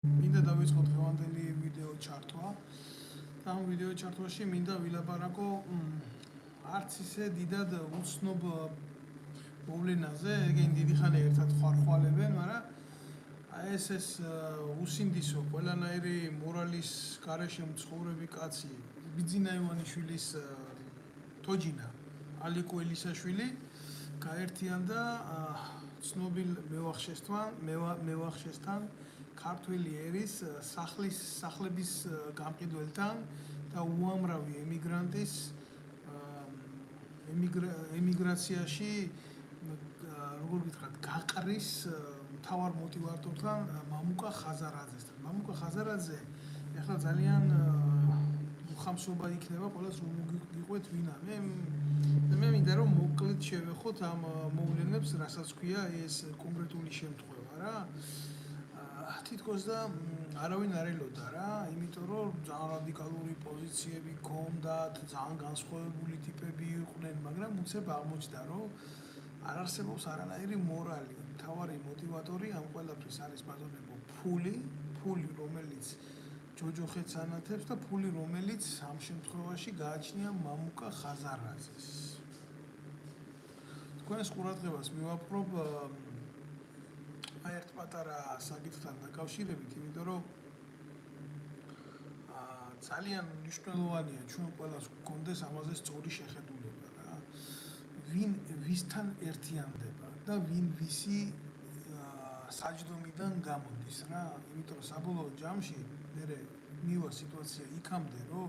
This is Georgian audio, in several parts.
მინდა დავიწყოთ დღევანდელი ვიდეო ჩართვა. ამ ვიდეო ჩართვაში მინდა ვილაპარაკო არც ისე დიდად უცნობ მოვლენაზე, ეგენ დიდი ხანი ერთად ხარხვალებენ, მაგრამ ეს უსინდისო ყველანაირი მორალის გარეშე მცხოვრები კაცი ბიძინა ივანიშვილის თოჯინა ალიკო ელისაშვილი გაერთიანდა ცნობილ მევახშესთან ქართველი ერის სახლების გამყიდველთან და უამრავი ემიგრანტის ემიგრაციაში როგორ გითხრათ გაყრის მთავარ მოტივატორთან მამუკა ხაზარაძესთან. მამუკა ხაზარაძე ახლა ძალიან ხამსობა იქნება ყველას რომ გიყვეთ ვინა. მე მინდა რომ მოკლედ შევეხოთ ამ მოვლენებს, რასაც ქვია ეს კონკრეტული შემთხვევა რა. თითქოს და არავინ არ ელოდა რა, იმიტომ რომ ძალიან რადიკალური პოზიციები ჰქონდათ, ძალიან განსხვავებული ტიპები იყვნენ, მაგრამ უცებ აღმოჩნდა რომ არ არსებობს არანაირი მორალი. მთავარი მოტივატორი ამ ყველაფრის არის ბატონებო ფული, რომელიც ჯოჯოხეთს ანათებს და ფული, რომელიც ამ შემთხვევაში გააჩნია მამუკა ხაზარაძეს. თქვენს ყურადღებას მივაპყრობ ერთ პატარა საკითხთან დაკავშირებით, იმიტომ რომ ძალიან მნიშვნელოვანია ჩვენ ყველას გვქონდეს ამაზე სწორი შეხედულება რა. ვინ ვისთან ერთიანდება და ვინ ვისი საჯდომიდან გამოდის რა. იმიტომ რომ საბოლოო ჯამში მე მივა სიტუაცია იქამდე, რომ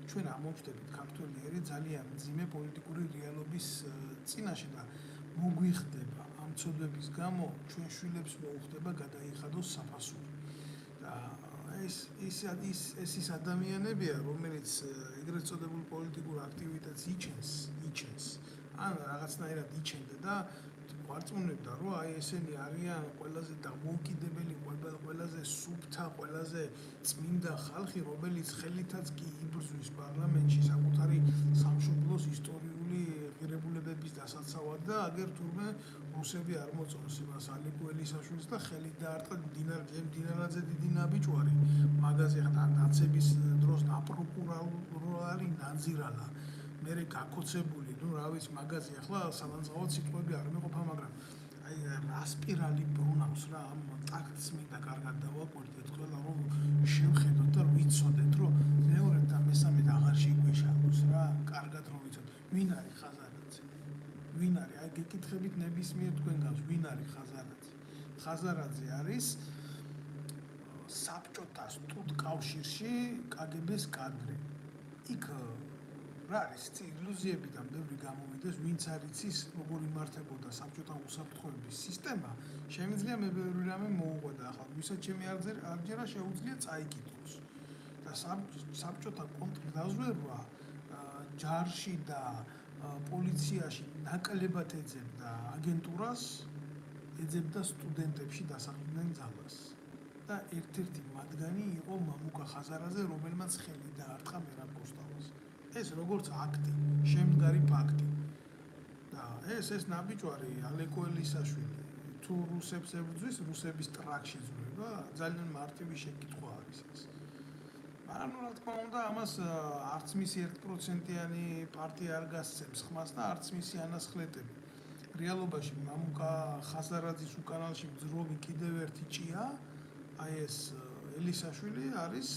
ჩვენ ამოვხდებით ქართველი ერი ძალიან მძიმე პოლიტიკური რეალობის წინაშე და მოგვიხდება ამ ცოდვების გამო ჩვენ შვილებს მოუხდება გადაიხადოს საფასური. და ეს ის ადამიანებია, რომელიც ეგრეთ წოდებულ პოლიტიკურ აქტივიტეტს იჩენს, ან რაღაცნაირად იჩენდა და ვარწმუნებდა, რომ აი ესენი არიან ყველაზე დამოუკიდებელი, ყველაზე სუფთა, ყველაზე წმინდა ხალხი, რომელიც ხელითაც კი იბრძვის პარლამენტში საკუთარი სამშობლოს ისტორიული ღირებულებების დასაცავად და აგერ თურმე რუსები არ მოწონს იმას ალიკო ელისაშვილს და ხელით დაარტყა მდინარაძე დიდი ნაბიჯვარი მაგაზე ხა დაცების დროს დაპროკურორალი ნაძირალა მე გაკოცებული, ნუ რა ვიცი მაგაზე ახლა სალანძღავად სიტყვები არ მეყოფა, მაგრამ აი ასპირალი ბრუნავს რა ამ ტაქტს მინდა კარგად დავაკვირდეთ ყველა რომ შევხედოთ და ვიცოდეთ რომ მეორე და მესამე აღარ შეგვეშალოს რა, კარგად რომ ვიცოდეთ ვინ არის ხაზარაძე. ვინ არის? აი გეკითხებით ნებისმიერ თქვენ გავს ვინ არის ხაზარაძე. ხაზარაძე არის საბჭოთა სტუდკავშირში კგბ-ს კადრი. იქ რა არის ილუზიებიდან ბევრი გამოვიდეს, ვინც არ იცის როგორ იმართებოდა საბჭოთა უსაფრთხოების სისტემა, შემიძლია მე ბევრი რამე მოუყვება ახლა, ვისაც ჩემი არჯერა შეუძლია წაიკითხოს. და საბჭოთა კონტრდაზვერვა ჯარში და პოლიციაში ნაკლებად ეძებდა აგენტურას, ეძებდა სტუდენტებში დასაყრდენ ძალას. და ერთ-ერთი მათგანი იყო მამუკა ხაზარაძე, რომელმაც ხელი დაარტყა მერაბ კოსტავას. ეს როგორც აქტი, შემდგარი ფაქტი. და ეს ნაბიჯვარი ალიკო ელისაშვილი თუ რუსებს ებრძვის, რუსების ტრაქში ზრდება, ძალიან მარტივი შეკითხვა არის ეს. მაგრამ რა თქმა უნდა, ამას არც მისი 1%-იანი პარტია არ გასცემს ხმას და არც მისი ანასხლეტები. რეალობაში მამუკა ხაზარაძის უკანალში მძროგი კიდევ ერთი ჭია, აი ეს ელისაშვილი არის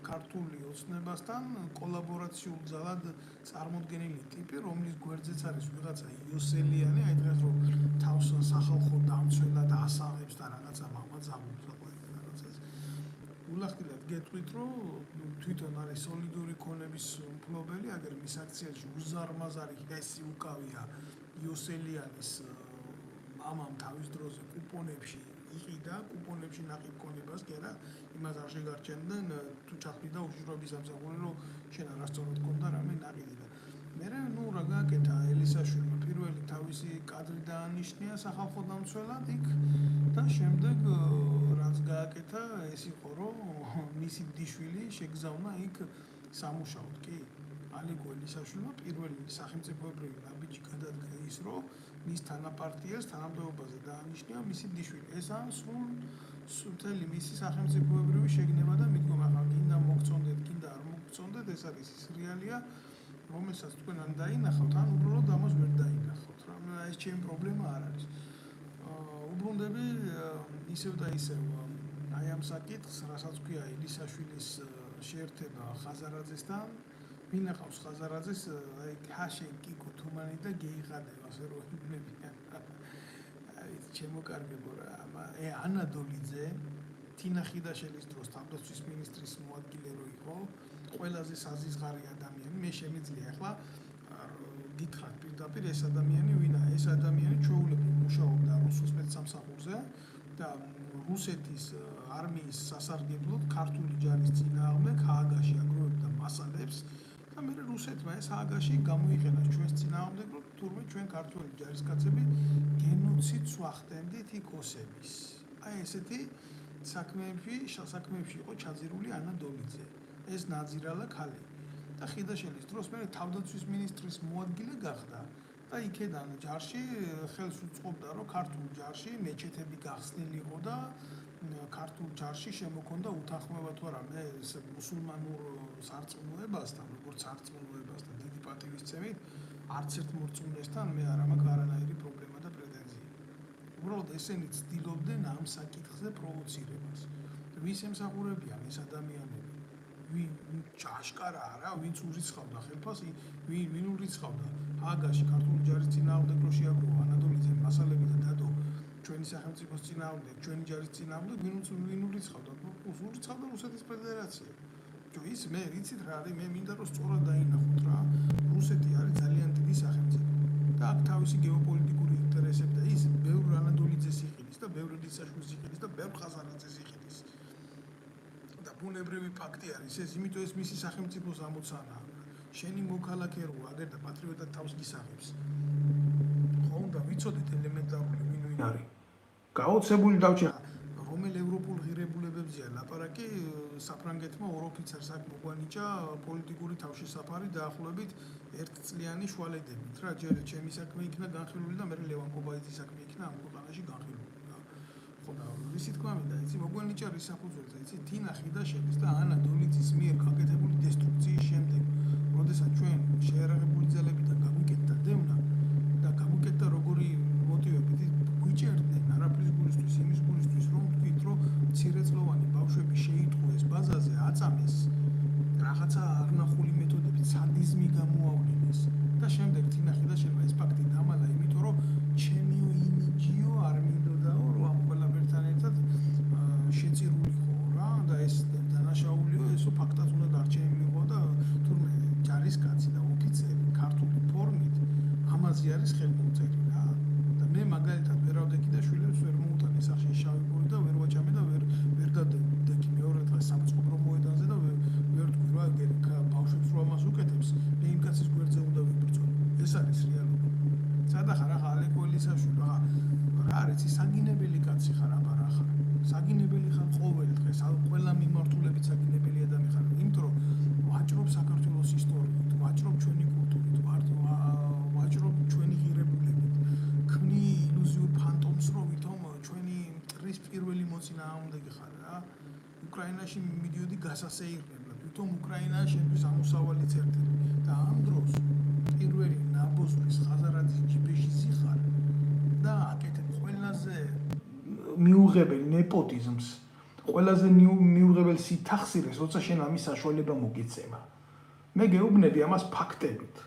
ქართული ოცნებასთან კოლაბორაციულ ძალად წარმოდგენილი ტიპი, რომლის გვერდზეც არის ვიღაცა იოსელიანი, აი დღეს რომ თავს სახალხო დამცველად ასაღებს და რაღაცა მამაძამობს რაღაცას. ულახდილად გეტყვით, რომ თვითონ არის სოლიდური ქონების მფლობელი, აგერ მის აქციაში უზარმაზარი ჰესი უკავია იოსელიანის მამამ თავის დროზე კუპონებში იყიდა, კუპონებში ნაყიდ ქონებას კი არა, იმას არ შეგარჩენდნენ, თუ ჩახვიდა უშიშროების ამსახველი, რომ შენ არასწორად ქონდა რამე ნაყიდი და მე ნუ რა გააკეთა ელისაშვილმა პირველი თავისი კადრი დაანიშნია სახალხო დამცველად იქ და შემდეგ რაც გააკეთა ეს იყო, რომ მისი დიშვილი შეგზავნა იქ სამუშაოდ კი. ალიკო ელისაშვილმა პირველი სახელმწიფოებრივი ნაბიჯი გადადგა ის, რომ მის თანაპარტიას თანამდებობაზე დაანიშნია მისი დიშვილი. ეს სულ სულთელი მისი სახელმწიფოებრივი შეგნება და მიდგომა ახლა გინდა მოგწონდეთ, გინდა არ მოგწონდეთ, ეს არის ის რეალია, რომელსაც თქვენ ან დაინახავთ, ან უბრალოდ ამას ვერ დაინახავთ. რა ეს ჩემი პრობლემა არ არის. უბრუნდები ისევ და ისევ აი ამ საკითხს, რასაც ქვია ილისაშვილის შეერთება ხაზარაძესთან, ვინახავს ხაზარაძეს, აი ქაშენ კიკო თუმანი და გეიღადება, ასე რომ იბნებიან. ჩემოკარგებო რა, ანა დოლიძე თინა ხიდაშელის დროს თავდაცვის მინისტრის მოადგილე რო იყო, ყველაზე საზიზღარი ადამიანი, მე შემიძლია ახლა გითხრათ პირდაპირ ეს ადამიანი ვინაა? ეს ადამიანი ჩვეულებრივ მუშაობდა რუსულ სპეცსამსახურზე და რუსეთის არმიის სასარგებლოდ ქართული ჯარის წინააღმდეგ ჰააგაში აგროვებდა მასალებს და მე რუსეთმა ეს ჰააგაში გამოიყენა ჩვენს წინააღმდეგ, რომ თურმე ჩვენ ქართული ჯარისკაცები გენოციდს ვახდენდით იქ ოსების. აი ესეთი საქმეებში იყო ჩაძირული ანა დოლიძე. ეს ნაძირალა ქალი. და ხიდაშელის დროს მე თავდაცვის მინისტრის მოადგილე გახდა და იქედან ჯარში ხელს უწყობდა, რომ ქართულ ჯარში მეჩეთები გახსნილიყო და ქართულ ჯარში შემოქონდა უთანხმოება თუ არა მე მუსულმანურ სარწმუნოებასთან, როგორც სარწმუნოებასთან დიდი პატივისცემით, არც ერთ მორწმუნესთან მე არ მაქვს არანაირი პრობლემა და პრეტენზია. უბრალოდ ესენი ცდილობდნენ ამ საკითხზე პროვოცირებას. ვის ემსახურებიან ეს ადამიანები? ვინ აშკარა არა, ვინც ურიცხავდა ხელფას, ვინ ურიცხავდა ჰააგაში ქართული ჯარის წინააღმდეგ რო შეაგროვა ანა დოლიძემ მასალები და დადო ჩვენი სახელმწიფოს წინააღმდეგ, ჩვენი ჯარის წინააღმდეგ, ვინ ურიცხავდა? ურიცხავდა რუსეთის ფედერაცია. ის მე ვიცით რა არის, მე მინდა რომ სწორად დაინახოთ რა. რუსეთი არის ძალიან დიდი სახელმწიფო და აქ თავისი გეოპოლიტიკური ინტერესები და ის ბევრ ანა დოლიძეს იყიდის და ბევრ ილისაშვილს იყიდის და ბევრ ხაზარაძეს იყიდის. ბუნებრივი ფაქტი არის ეს, იმიტომ ეს მისი სახელმწიფოს ამოცანაა. შენი მოქალაქე რო აგერ და პატრიოტად თავს გისაღებს. ხო უნდა ვიცოდეთ ელემენტარული ვინ არის. გაოცებული დავჭერ რომელ ევროპულ ღირებულებებზეა ლაპარაკი საფრანგეთმა ორ ოფიცერს აქ მოგვანიჭა პოლიტიკური თავშესაფარი დაახლოებით 1 წლიანი შუალედებით რა ჯერ ჩემი საქმე იქნა განხილული და მე ლევან კობაიძის საქმე იქნა ამ ქვეყანაში განხილული. ხოდა ისი თქვა მინდა იცი მოგვანიჭა რის საფუძველზე იცი თინა ხიდაშელის და ანა დოლიძის მიერ გაკეთებული დესტრუქციის შემდეგ როდესაც ჩვენ შეერაღებული ძალებიდან გაგვიკეთდა დევნა და გაგვიკეთდა როგორი მოტივებით გვიჭერდნენ არაფრის გულისთვის იმის გულისთვის რომ თქვით რომ მცირეწლოვანი ბავშვები შეიტყვეს ბაზაზე აწამეს რაღაცა არნახული მეთოდებით სადიზმი გამოავლინეს და შემდეგ თინა ხიდაშელმა ეს ფაქტი დამალა იმიტომ რომ ჩემიო იმიჯიო არ მინდოდაო რომ ამ ყველაფერთან ერთად შეწირულიყო რა და ეს დანაშაულიო ესო ფაქტად უნდა დარჩენილიყო და თურმე ჯარისკაცი და ოფიცერი ქართული ფორმით ამაზე არის ხელმომწერი რა და მე მაგალითად ვერავდექი და შვილებს ვერ მოუტანე სახში შავი პური და ვერ ვაჭამე და ვერ დადექი მეორე დღეს სამწყობრო მოედანზე და ვერ თქვი რა ბავშვებს რო ამას უკეთებს მე იმ კაცის გვერდზე უნდა ვიბრძოლო ეს არის რეალობა სადახარ ახლა ალეკოელისაშვილი რა არის ის საგინებელი კაცი ხარ აბა რა ხარ საგინებელი ხარ ყოველ დღეს ყველა მიმართულებით საგინებელი ადამიანი ხარ იმიტომ რომ ვაჭრობ საქართველოს ისტორიით ვაჭრობ ჩვენი კულტურით ვაჭრობ ჩვენი ღირებულებით ქმნი ილუზიურ ფანტომს რომ ვითომ ჩვენი მტრის პირველი მოწინააღმდეგე ხარ რა უკრაინაში მიდიოდი გასასეირნებლად ვითომ უკრაინა შენთვის ამოსავალი წერტილი და ამ დროს პირველი ნაბოზურის ხაზარაძის ჯიბეში ხარ და აკეთებ ყველაზე მიუღებელ ნეპოტიზმს ყველაზე მიუღებელ სითახსირეს როცა შენ ამის საშუალება მოგეცემა მე გეუბნები ამას ფაქტებით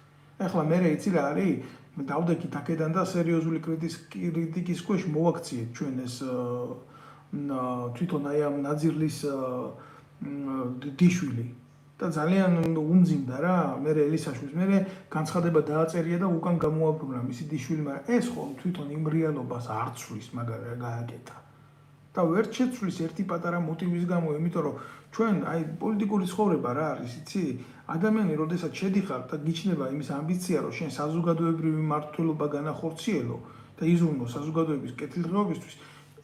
ეხლა მე იცი რა არის დავდექით აქედან და სერიოზული კრიტიკის ქვეშ მოვაქციეთ ჩვენ ეს თვითონ აი ამ ნაძირლის დიშვილი და ძალიან უმძიმდა რა მე ელისაშვილს მე განცხადება დააწერია და უკან გამოაბრუნა მისი დიშვილი მაგრამ ეს ხო თვითონ იმ რეალობას არ ცვლის მაგარი გააკეთა და ვერც შეცვლის ერთი პატარა მოტივის გამო იმიტომ რომ ჩვენ აი პოლიტიკური ცხოვრება რა არის იცი ადამიანი როდესაც შედიხარ და გიჩნდება იმის ამბიცია რომ შენ საზოგადოებრივი მმართველობა განახორციელო და იზრუნო საზოგადოების კეთილდღეობისთვის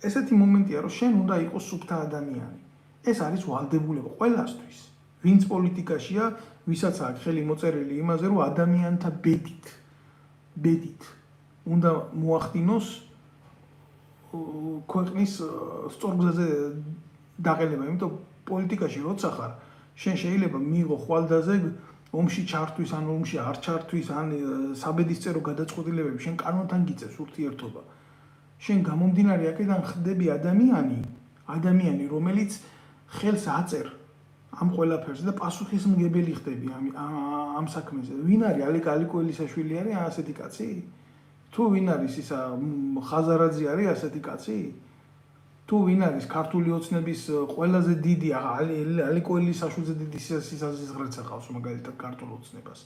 ესეთი მომენტია რომ შენ უნდა იყოს სუფთა ადამიანი ეს არის ვალდებულება ყველასთვის ვინც პოლიტიკაშია ვისაც აქვს ხელი მოწერილი იმაზე რომ ადამიანთა ბედით უნდა მოახდინოს ქვეყნის სწორგზაზე დაყენება, იმიტომ პოლიტიკაში როცა ხარ, შენ შეიძლება მიიღო ხვალდაზე ომში ჩართვის, ან ომში არ ჩართვის, ან საბედისწერო გადაწყვეტილებები შენ კანონთან გიწევს ურთიერთობა. შენ გამომდინარე აქედან ხდები ადამიანი, რომელიც ხელს აწერ ამ ყველაფერს და პასუხისმგებელი ხდები ამ საქმეზე. ვინ არის ალეკა ალიკოელიშვილი არის ასეთი კაცი? თუ ვინ არის ისა ხაზარაძე არის ასეთი კაცი? თუ ვინ არის ქართული ოცნების ყველაზე დიდი ალიკოელისაშვილზე დიდი სიზღრეც ახავს მაგალითად ქართულ ოცნებას.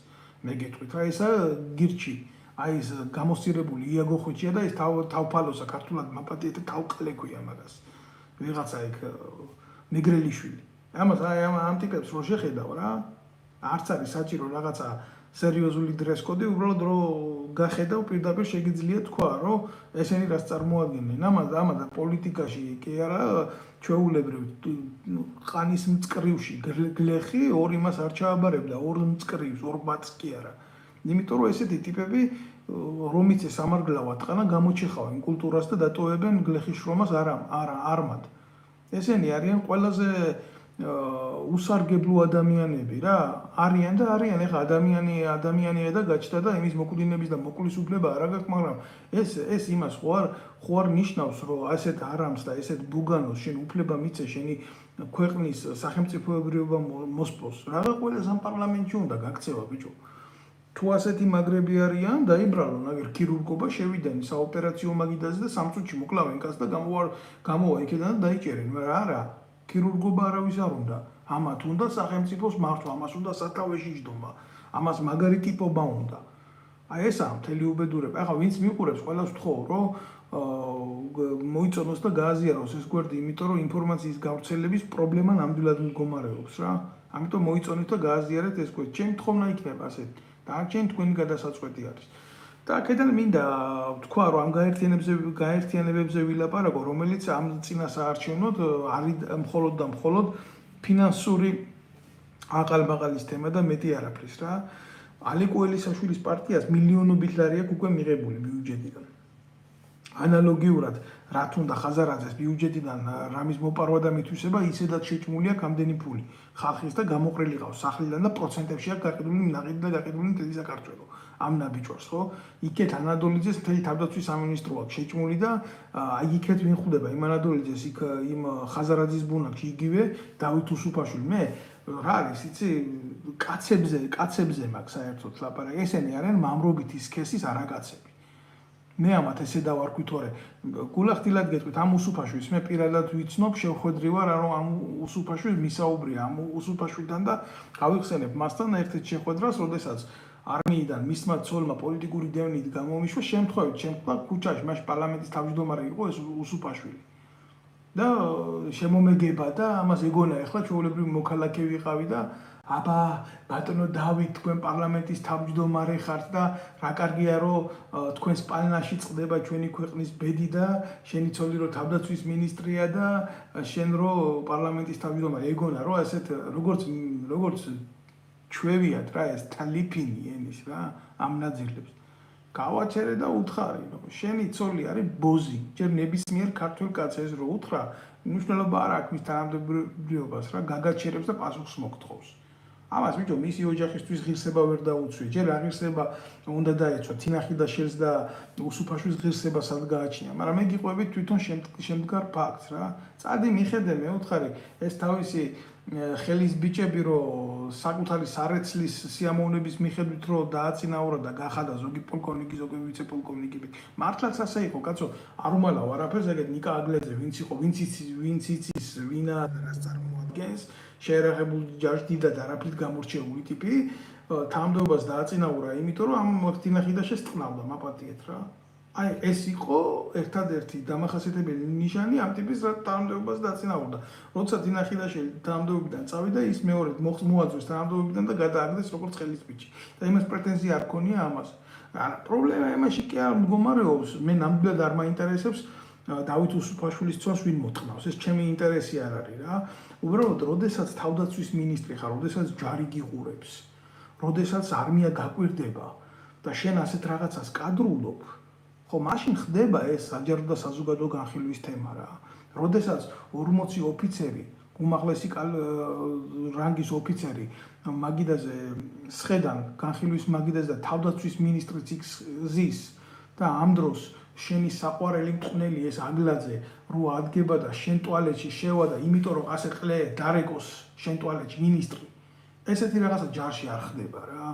მე გეტყვით რა ისა გირჩი აი ეს გამოსწირებული იაგო ხვიჩია და ეს თავფალოსა ქართულად მაპატიეთ თავყლექვია მაგას. ვიღაცა იქ მეგრელიშვილი. ამას აი ამ ტიპებს რო შეხედავ რა, არც არის საჭირო რაღაცა სერიოზული დრესკოდი, უბრალოდ რო გახედავ პირდაპირ შეგიძლია თქვა, რომ ესენი რას წარმოადგენენ. ამადა პოლიტიკაში კი არა ჩვეულებრივ ყანის მწკრივში გლეხი ორ იმას არ ჩააბარებდა, ორ მწკრივს, ორ ბატს კი არა. იმიტომ რომ ესეთი ტიპები რომიც ეს ამარგლავად ყანა გამოჩეხავენ კულტურას და დატოვებენ გლეხის შრომას არმად. ესენი არიან ყველაზე უსარგებლო ადამიანები რა, არიან ეხა ადამიანია და გაჩნდა და იმის მოკვდინების და მოკვლის უფლება არ აქვს, მაგრამ ეს იმას ხო არ ნიშნავს, რომ ასეთ არამს და ესეთ ბუგანოს შენ უფლება მიცე შენი ქვეყნის სახელმწიფოებრიობა მოსპოს. რაღა ყველა სამ პარლამენტში უნდა გაქცევა ბიჭო. თუ ასეთი მაგრები არიან, დაიბრალონ, აგერ ქირურგობა შევიდნენ საოპერაციო მაგიდაზე და 3 წუთში მოკლავენ კაცს და გამოვა იქედან და დაიჭერენ, მაგრამ არა ქირურგობა არავის არ უნდა. ამათ უნდა სახელმწიფოს მართვა, ამას უნდა სათავეში ჯდომა, ამას მაგარი ტიპობა უნდა. აი ესაა მთელი უბედურება. ახლა ვინც მიყურებს, ყველას ვთხოვ, რომ მოიწონოს და გააზიაროს ეს გვერდი, იმიტომ რომ ინფორმაციის გავრცელების პრობლემა ნამდვილად მდგომარეობს რა. ამიტომ მოიწონეთ და გააზიარეთ ეს გვერდი. ჩემი თხოვნა იქნება ასეთ. დანარჩენი თქვენი გადასაწყვეტი არის. და აქედან მინდა ვთქვა, რომ ამ გაერთიანებებზე ვილაპარაკო, რომელიც ამ წინასაარჩევნოდ არის მხოლოდ და მხოლოდ ფინანსური აყალბაყალის თემა და მეტი არაფრის რა. ალეკო ელისაშვილის პარტიას მილიონობით ლარი აქვს უკვე მიღებული ბიუჯეტიდან. ანალოგიურად რაც უნდა ხაზარაძეს ბიუჯეტიდან რამის მოპარვა და მითვისება, ისედაც შეჭმული აქვს ამდენი ფული ხალხის და გამოყრილი ყავს სახლიდან და პროცენტებში აქვს გაყიდული ნაღიდი და გაყიდული მთელი საქართველო. ამ ნაბიჯვარს ხო? იქეთ ანადოლიძეს მთელი თავდაცვის სამინისტრო აქვს შეჭმული და აი იქეთ ვინ ხვდება იმ ანადოლიძეს იქ იმ ხაზარაძის ბუნაკში იგივე დავით უსუფაშვილი. მე რა არის იცი კაცებზე მაქვს საერთოდ ლაპარაკი. ესენი არიან მამრობითი სქესის არაკაცები. მე ამათ ესე დავარქვი თორე გულახდილად გეტყვით ამ უსუფაშვილს მე პირადად ვიცნობ შევხვედრი ვარ რომ ამ უსუფაშვილს მისაუბრია ამ უსუფაშვილთან და გავიხსენებ მასთან ერთ-ერთ შეხვედრას როდესაც არმიიდან მისმა ცოლმა პოლიტიკური დევნით გამომიშვა შემთხვევით შემთხვევა ქუჩაში მაშ პარლამენტის თავმჯდომარე იყო ეს უსუფაშვილი და შემომეგება და ამას ეგონა ახლა ჩვეულებრივი მოქალაქე ვიყავი და აბა ბატონო დავით თქვენ პარლამენტის თავმჯდომარე ხართ და რა კარგია რომ თქვენ სპალნაში წდება ჩვენი ქვეყნის ბედი და შენი ცოლი რომ თავდაცვის მინისტრია და შენ რომ პარლამენტის თავმჯდომარე ეგონა რომ ასეთ როგორც ჩვევიათ რა ეს თალიფინი ენის რა ამ ნაძილებს გავაჩერე და უთხარი რომ შენი ცოლი არის ბოზი ჯერ ნებისმიერ ქართველ კაცს ეს რომ უთხრა მნიშვნელობა არ აქვს მის თანამდებობრიობას რა გაგაჩერებს და პასუხს მოგთხოვს ამას ბიჭო მისი ოჯახისთვის ღირსება ვერ დაუცვი ჯერ აღირსება უნდა დაეცვა თინახიდაშვილს და უსუფაშვილის ღირსება სად გააჩნია მაგრამ მე გიყვები თვითონ შემდგარ ფაქტს რა წადი მიხედე მე უთხარი ეს თავისი ხელის ბიჭები რომ საკუთარი სარეცლის სიამოვნების მიხედვით რომ დააწინაურა და გახადა ზოგი პოლკოვნიკი ზოგი ვიცე-პოლკოვნიკი მართლაც ასე იყო კაცო არ უმალავ არაფერს ეგეთ ნიკა აგლეძე ვინც იყო ვინც იცის ვინა რას წარმოადგენს შეერაღებული ჯარში და არაფრით გამორჩეული ტიპი თანამდებობას დააწინაურა იმიტომ რომ ამ თინახიდაშეს წყნავდა მაპატიეთ რა აი ეს იყო ერთადერთი დამახასიათებელი ნიშანი ამ ტიპის თანამდებობას დააწინაურდა როცა თინახიდაშვილი თანამდებობიდან წავიდა ის მეორედ მოაძვეს თანამდებობიდან და გადააგდეს როგორც ხელის ბიჭი და იმას პრეტენზია არ ქონია ამას არა პრობლემა იმაში კი არ მდგომარეობს მე ნამდვილად არ მაინტერესებს დავით უსუფაშვილის ცოლს ვინ მოწყნავს ეს ჩემი ინტერესი არ არის რა უბრალოდ როდესაც თავდაცვის მინისტრი ხარ როდესაც ჯარი გიყურებს როდესაც არმია გაკვირდება და შენ ასეთ რაღაცას კადრულობ ხო, მაშინ ხდება ეს საჯარო და საზოგადო განხილვის თემა რა. როდესაც 40 ოფიცერი, უმაღლესი რანგის ოფიცერი მაგიდაზე სხედან განხილვის მაგიდაზე და თავდაცვის მინისტრიც იქ ზის და ამ დროს შენი საყვარელი მწვნელი ეს აგლაძე რო ადგება და შენ ტუალეტში შევა და იმიტომ რომ ასე ყლე დარეკოს შენ ტუალეტში მინისტრი, ესეთი რაღაცა ჯარში არ ხდება რა.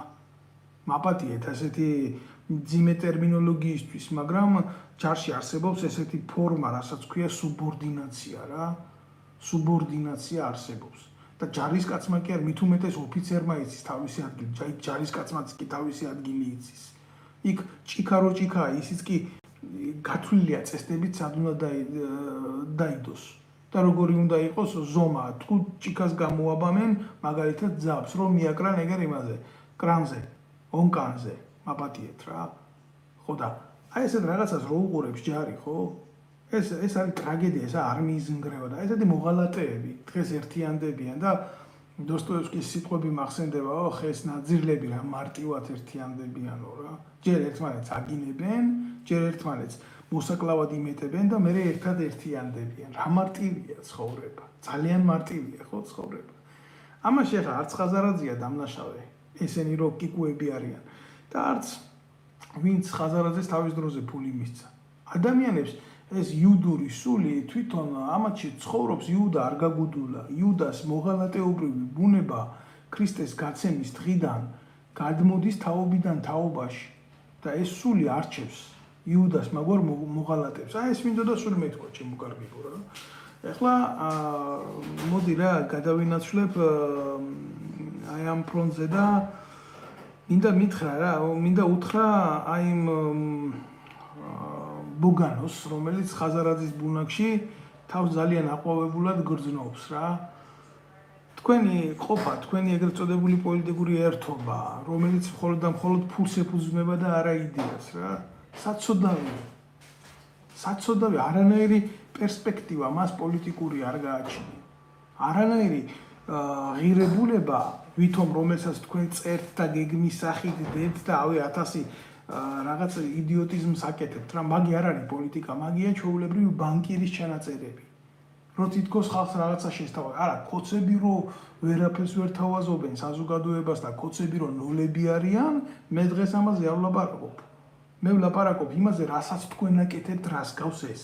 მაპატიეთ ასეთი ძიმე ტერმინოლოგიისთვის, მაგრამ ჯარში არსებობს ესეთი ფორმა, რასაც ქვია სუბორდინაცია რა. სუბორდინაცია არსებობს. და ჯარისკაცმა კი არ მით უმეტეს ოფიცერმა იცის თავისი ადგილი, ჯარისკაცმაც კი თავისი ადგილი იცის. იქ ჭიქა ისიც კი გათვლილია წესდებით სად უნდა დაიდოს. და როგორი უნდა იყოს ზომა, თუ ჭიქას გამოაბამენ, მაგალითად ძაბს, რომ მიაკრან ეგერ იმაზე, კრანზე, ონკანზე, მაპატიეთ რა. ხო და აი ესეთ რაღაცას რო უყურებს ჯარი, ხო? ეს არის ტრაგედია, ეს არმიის ნგრევა და ესეთი მოღალატეები დღეს ერთიანდებიან და დოსტოევსკის სიტყვები მახსენდებაო, ხეს ნაძირლები რა მარტივად ერთიანდებიანო რა. ჯერ ერთმანეთს აგინებენ, ჯერ ერთმანეთს მოსაკლავად იმეტებენ და მერე ერთად ერთიანდებიან. რა მარტივია ცხოვრება. ძალიან მარტივია ხო ცხოვრება. ამაში ახლა არც ხაზარაძეა დამნაშავე, ესენი რო კიკუები არიან და არც ვინც ხაზარაძეს თავის დროზე ფული მისცა. ადამიანებს ეს იუდური სული თვითონ ამათში ცხოვრობს, იუდა არ გაგუდულა. იუდას მოღალატეობრივი ბუნება ქრისტეს გაცემის დღიდან გადმოდის თაობიდან თაობაში და ეს სული არჩევს იუდას მაგვარ მოღალატებს. აი ეს მინდოდა სულ მეთქვა ჩემო კარგებო რა. ეხლა მოდი რა გადავინაცვლებ აი ამ ფრონტზე და მინდა მითხრა რა, მინდა უთხრა აი ბოგანოს, რომელიც ხაზარაძის ბუნაგში თავს ძალიან აყვავებულად გრძნობს რა. თქვენი ყოფა, თქვენი ეგრეთ წოდებული პოლიტიკური ერთობა, რომელიც მხოლოდ და მხოლოდ ფულს ეფუძნება და არა იდეას რა. საცოდავი, არანაირი პერსპექტივა მას პოლიტიკური არ გააჩნია. არანაირი ღირებულება, ვითომ რომელსაც თქვენ წერთ და გეგმის სახით დებთ და ავი 1000 რაღაც იდიოტიზმს აკეთებთ რა, მაგი არ არის პოლიტიკა, მაგია ჩვეულებრივი ბანკირის ჩანაწერები. რო თითქოს ხალხს რაღაცა შესთავაზებენ. არა, კოცები რო ვერაფერს ვერ თავაზობენ საზოგადოებას და კოცები რო ნოლები არიან, მე დღეს ამაზე არ ვლაპარაკობ. მე ვლაპარაკობ იმაზე, რასაც თქვენ აკეთებთ, რას გავს ეს.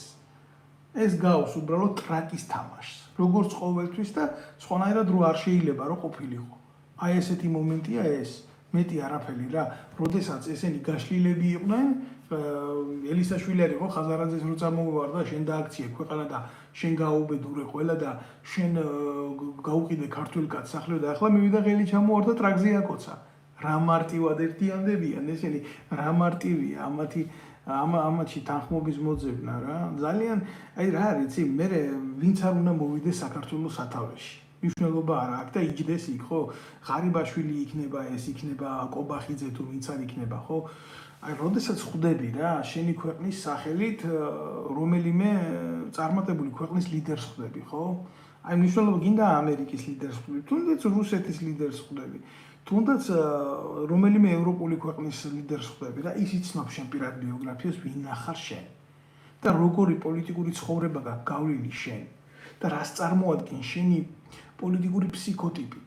ეს გავს უბრალოდ ტრაკის თამაშს. როგორც ყოველთვის და სხვანაირად რო არ შეიძლება რო ყოფილიყო. აი ესეთი მომენტია ეს. მეტი არაფერი რა, როდესაც ესენი გაშლილები იყვნენ, ელისაშვილი არის ხო ხაზარაძეს რო წამოვარდა, შენ დააქციე ქვეყანა და შენ გააუბედურე ყველა და შენ გაუყიდე ქართული კაცს სახლი და ახლა მივიდა ღელი ჩამოვარდა ტრაქზე აკოცა. რა მარტივად ერთიანდებიან ესენი, რა მარტივია ამათში თანხმობის მოძებნა რა. ძალიან აი რა არის, იცი, მე ვინც არ უნდა მოვიდეს საქართველოს სათავეში. მნიშვნელობა არ აქვს და იჯდეს იქ ხო? ღარიბაშვილი იქნება, ეს იქნება კობახიძე თუ ვინც არ იქნება ხო? აი, როდესაც ხვდები რა, შენი ქვეყნის სახელით რომელიმე წარმატებული ქვეყნის ლიდერს ხვდები ხო? აი, მნიშვნელობა გინდა ამერიკის ლიდერს ხვდები, თუნდაც რუსეთის ლიდერს ხვდები, თუნდაც რომელიმე ევროპული ქვეყნის ლიდერს ხვდები და ის იცნობს შენ პირად ბიოგრაფიას, ვინ ახარ შენ და როგორი პოლიტიკური ცხოვრება გაქვს გავლილი შენ და რას წარმოადგენს შენი პოლიტიკური ფსიქოტიპი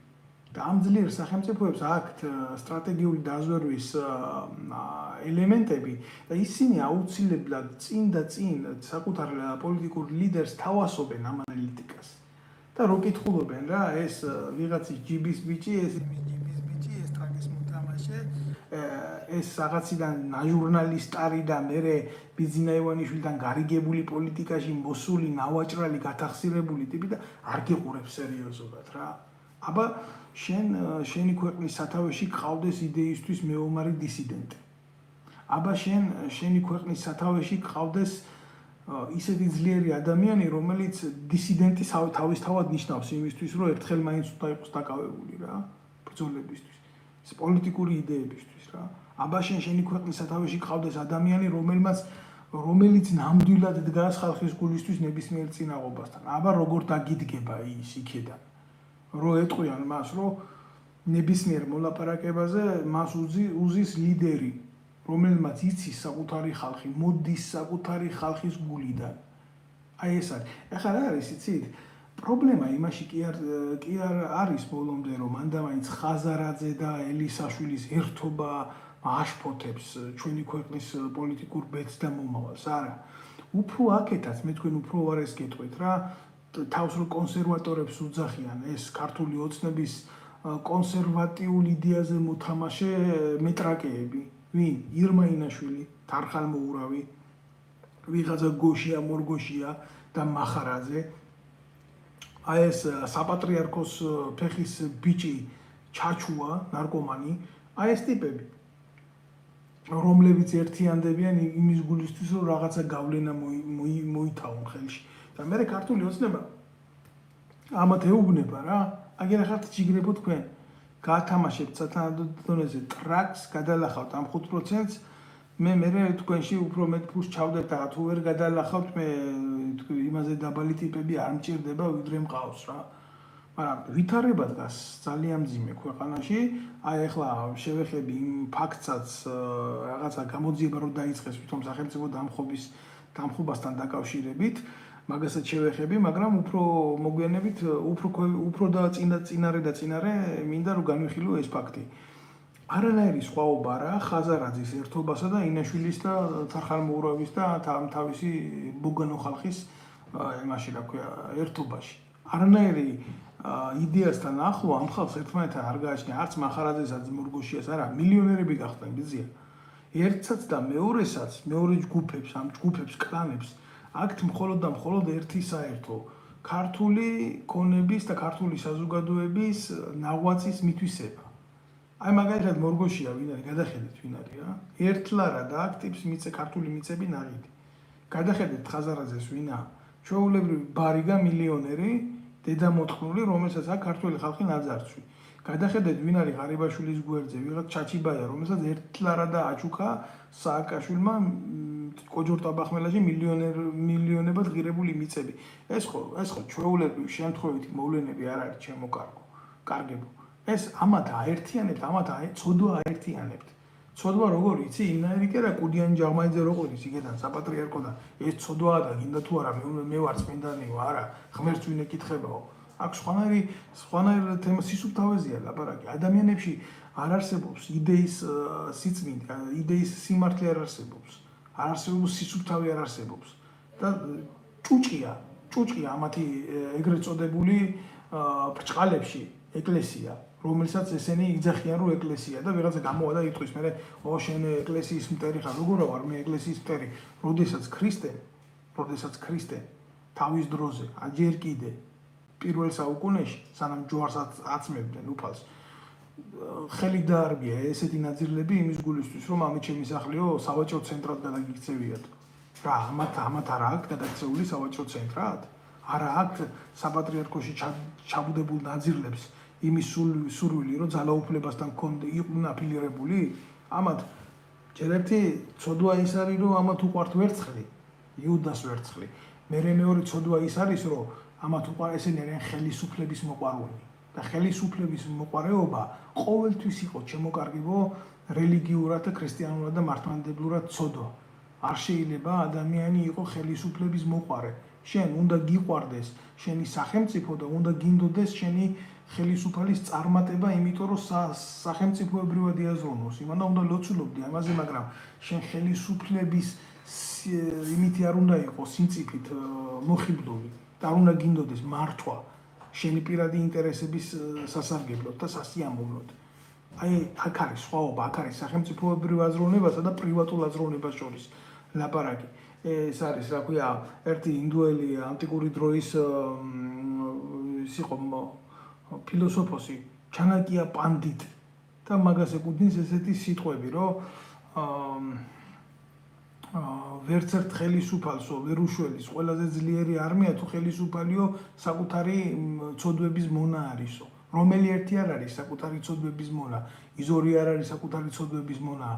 და ამ ძლიერ სახელმწიფოებს აქვთ სტრატეგიული დაზვერვის ელემენტები და ისინი აუცილებლად წინ საკუთარ პოლიტიკურ ლიდერს თავასობენ ამ ანალიტიკას და რო კითხულობენ რა ეს ვიღაცის ჯიბის ბიჭი, ეს ტრაგის მოთამაშე, ეს რაღაციდან ჟურნალისტარი და მერე ბიძინა ივანიშვილთან გარიგებული პოლიტიკაში მოსული ნავაჭრალი გათახსირებული ტიპი და არ გიყურებს სერიოზულად რა. აბა შენი ქვეყნის სათავეში ყავდეს იდეისთვის მეომარი დისიდენტი. აბა შენი ქვეყნის სათავეში ყავდეს ისეთი ძლიერი ადამიანი, რომელიც დისიდენტის თავისთავად ნიშნავს იმისთვის, რომ ერთხელ მაინც უნდა იყოს დაკავებული რა, ბრძოლებისთვის, პოლიტიკური იდეებისთვის რა. აბა შენი ქვეყნის სათავეში ყავდეს ადამიანი, რომელიც ნამდვილად დგას ხალხის გულისთვის ნებისმიერ წინაღობასთან. აბა როგორ დაგიდგება ის იქიდან. რო ეტყვიან მას, რომ ნებისმიერ მოლაპარაკებაზე მას უზის ლიდერი. რომელმაც იცის საკუთარი ხალხი, მოდის საკუთარი ხალხის გულიდან. აი ეს არის. ეხლა რა არის, იცით? პრობლემა იმაში კი არ არის ბოლომდე, რომ მანდამაინც ხაზარაძე და ელისაშვილის ერთობა აშფოთებს ჩვენი ქვეყნის პოლიტიკურ ბედს და მომავალს. არა. უფრო აქეთაც მე თქვენ უფრო არ ეს გეტყვით რა, თავს რო კონსერვატორებს უძახიან ეს ქართული ოცნების კონსერვატიულ იდეაზე მოთამაშე მეტრაკეები. ვინ? ირმა ინაშვილი, თარხალმოურავი, ვიღაცა გოშია, მორგოშია და მახარაძე. აი ეს საპატრიარქოს ფეხის ბიჭი ჩაჩუა, ნარკომანი, აი ეს ტიპები, რომლებიც ერთიანდებიან იმის გულისთვის, რომ რაღაცა გავლენა მოითავონ ხელში. და მე ქართული ოცნება ამათ ეუბნება რა, აგერ ახლა ჯიგრებო თქვენ გაათამაშებთ სათანადო დონეზე ტრაკს, გადალახავთ ამ 5%-ს, მე თქვენში უფრო მეტ ფულს ჩავდებ და თუ ვერ გადალახავთ, მე იმაზე დაბალი ტიპები არ მჭირდება, ვიდრე მყავს რა. მაგრამ ვითარება დგას ძალიან მძიმე ქვეყანაში, აი ახლა შევეხები იმ ფაქტსაც რაღაცა გამოძიება რო დაიწყეს თვითონ სახელმწიფო დამხობასთან დაკავშირებით, მაგასაც შევეხები, მაგრამ უფრო მოგვიანებით უფრო და წინარე მინდა რომ განვიხილო ეს ფაქტი. არანაირი სხვაობა არა ხაზარაძის ერთობასა და ინაშვილის და თარხალმოურავის და თავისი ბოგანო ხალხის იმაში რა ქვია ერთობაში. არანაირი იდეასთან ახლო ამ ხალხს ერთმანეთთან არ გააჩნია, არც მახარაძესაც, მორგოშიას არა, მილიონერები გახდნენ ბიზია. ერთსაც და მეორესაც, მეორე ჯგუფებს, ამ ჯგუფებს, კლანებს აქ მხოლოდ და მხოლოდ ერთი საერთო ქართული კონების და ქართული საზოგადოების ნაღვაწის მითვისება. აი მაგალითად მორგოშია ვინ არის, გადახედეთ ვინ არის რა. ერთლარად აქ ტიპს ქართული მიწები ნაღიდი. გადახედეთ ხაზარაძეს ვინა, ჩვეულებრივი ბარიგა მილიონერი, დედამოთხნული, რომელსაც აქ ქართული ხალხი ნაძარცვი. გადახედეთ ვინ არის ღარიბაშვილის გვერდზე, ვიღაც ჩაჩიბაია, რომელსაც ერთლარად აჩუქა სააკაშვილმა კოჯორტაბახმელაში მილიონებად ღირებული მიწები. ეს ხო ჩვეულებრივი შემთხვევითი მოვლენები არ არის ჩემო კარგებო. ეს ამათ აერთიანებთ, ცოდვა აერთიანებთ. ცოდვა როგორ იცი? იმნაირი კი არა კუდიანი ჯაღმაიძე როგორ იცი იქიდან საპატრიარქოდან. ეს ცოდვაა და გინდა თუ არა მე ვარ წმინდანიო, არა, ღმერთს ვინ ეკითხებაო. აქ სხვანაირი თემა სისუფთავეზეა ლაპარაკი. ადამიანებში არ არსებობს იდეის სიწმინდე, იდეის სიმართლე არ არსებობს. არ არსებობს სისუფთავე არ არსებობს. და ჭუჭყია ამათი ეგრეთ წოდებული ბრჭყალებში ეკლესია, რომელსაც ესენი იძახიან რომ ეკლესია და ვიღაცა გამოვა და იტყვის მე შენ ეკლესიის მტერი ხარ, როგორ ვარ მე ეკლესიის მტერი, როდესაც ქრისტე თავის დროზე, აჯერ კიდე პირველ საუკუნეში, სანამ ჯვარს აცმევდნენ უფალს, ხელი დაარბია ესეთი ნაწილები იმის გულისთვის, რომ ამით შემისახლიო სავაჭრო ცენტრად გადაგიქცევიათ. რა, ამათ არა აქვს გადაქცეული სავაჭრო ცენტრად? არა აქვს საპატრიარქოში ჩაბუდებულ ნაწილებს იმის სურვილი, რომ ძალაუფლებასთან იყვნენ აფილირებული? ამათ ჯერ ერთი ცოდვა ის არის, რომ ამათ უყვართ ვერცხლი, იუდას ვერცხლი. მეორე ცოდვა ის არის, რომ ამათ უყვართ ესენი არიან ხელისუფლების მოყვარული. და ხელისუფლების მოყვარეობა ყოველთვის იყო შემოკარგებო რელიგიურად და ქრისტიანულად და მართლმადიდებლურად ცოდვა. არ შეიძლება ადამიანი იყო ხელისუფლების მოყვარე. შენ უნდა გიყვარდეს შენი სახელმწიფო და უნდა გინდოდეს შენი ხელისუფალის წარმატება, იმიტომ რომ სახელმწიფოებრივად იაზრონოს. იმანა უნდა ლოცულობდი ამაზე, მაგრამ შენ ხელისუფლების იმითი არ უნდა იყოს სიმწიფით მოხიბლული და არ უნდა გინდოდეს მართვა შენი პირადი ინტერესების სასარგებლოდ და სასიამოვნოდ. აი აქ არის სხვაობა, აქ არის სახელმწიფოებრივ აზროვნებასა და პრივატულ აზროვნებას შორის ლაპარაკი. ეს არის, რა ქვია, ერთი ინდუელი ანტიკური დროის ის იყო ფილოსოფოსი ჩანაკია პანდიტ და მაგას ეკუთვნის ესეთი სიტყვები, რომ ვერც ერთ ხელისუფალსო ვერ უშველის ყველაზე ძლიერი არმია თუ ხელისუფალიო საკუთარი ცოდვების მონა არისო. რომელი ერთი არ არის საკუთარი ცოდვების მონა, იზორი არ არის საკუთარი ცოდვების მონა,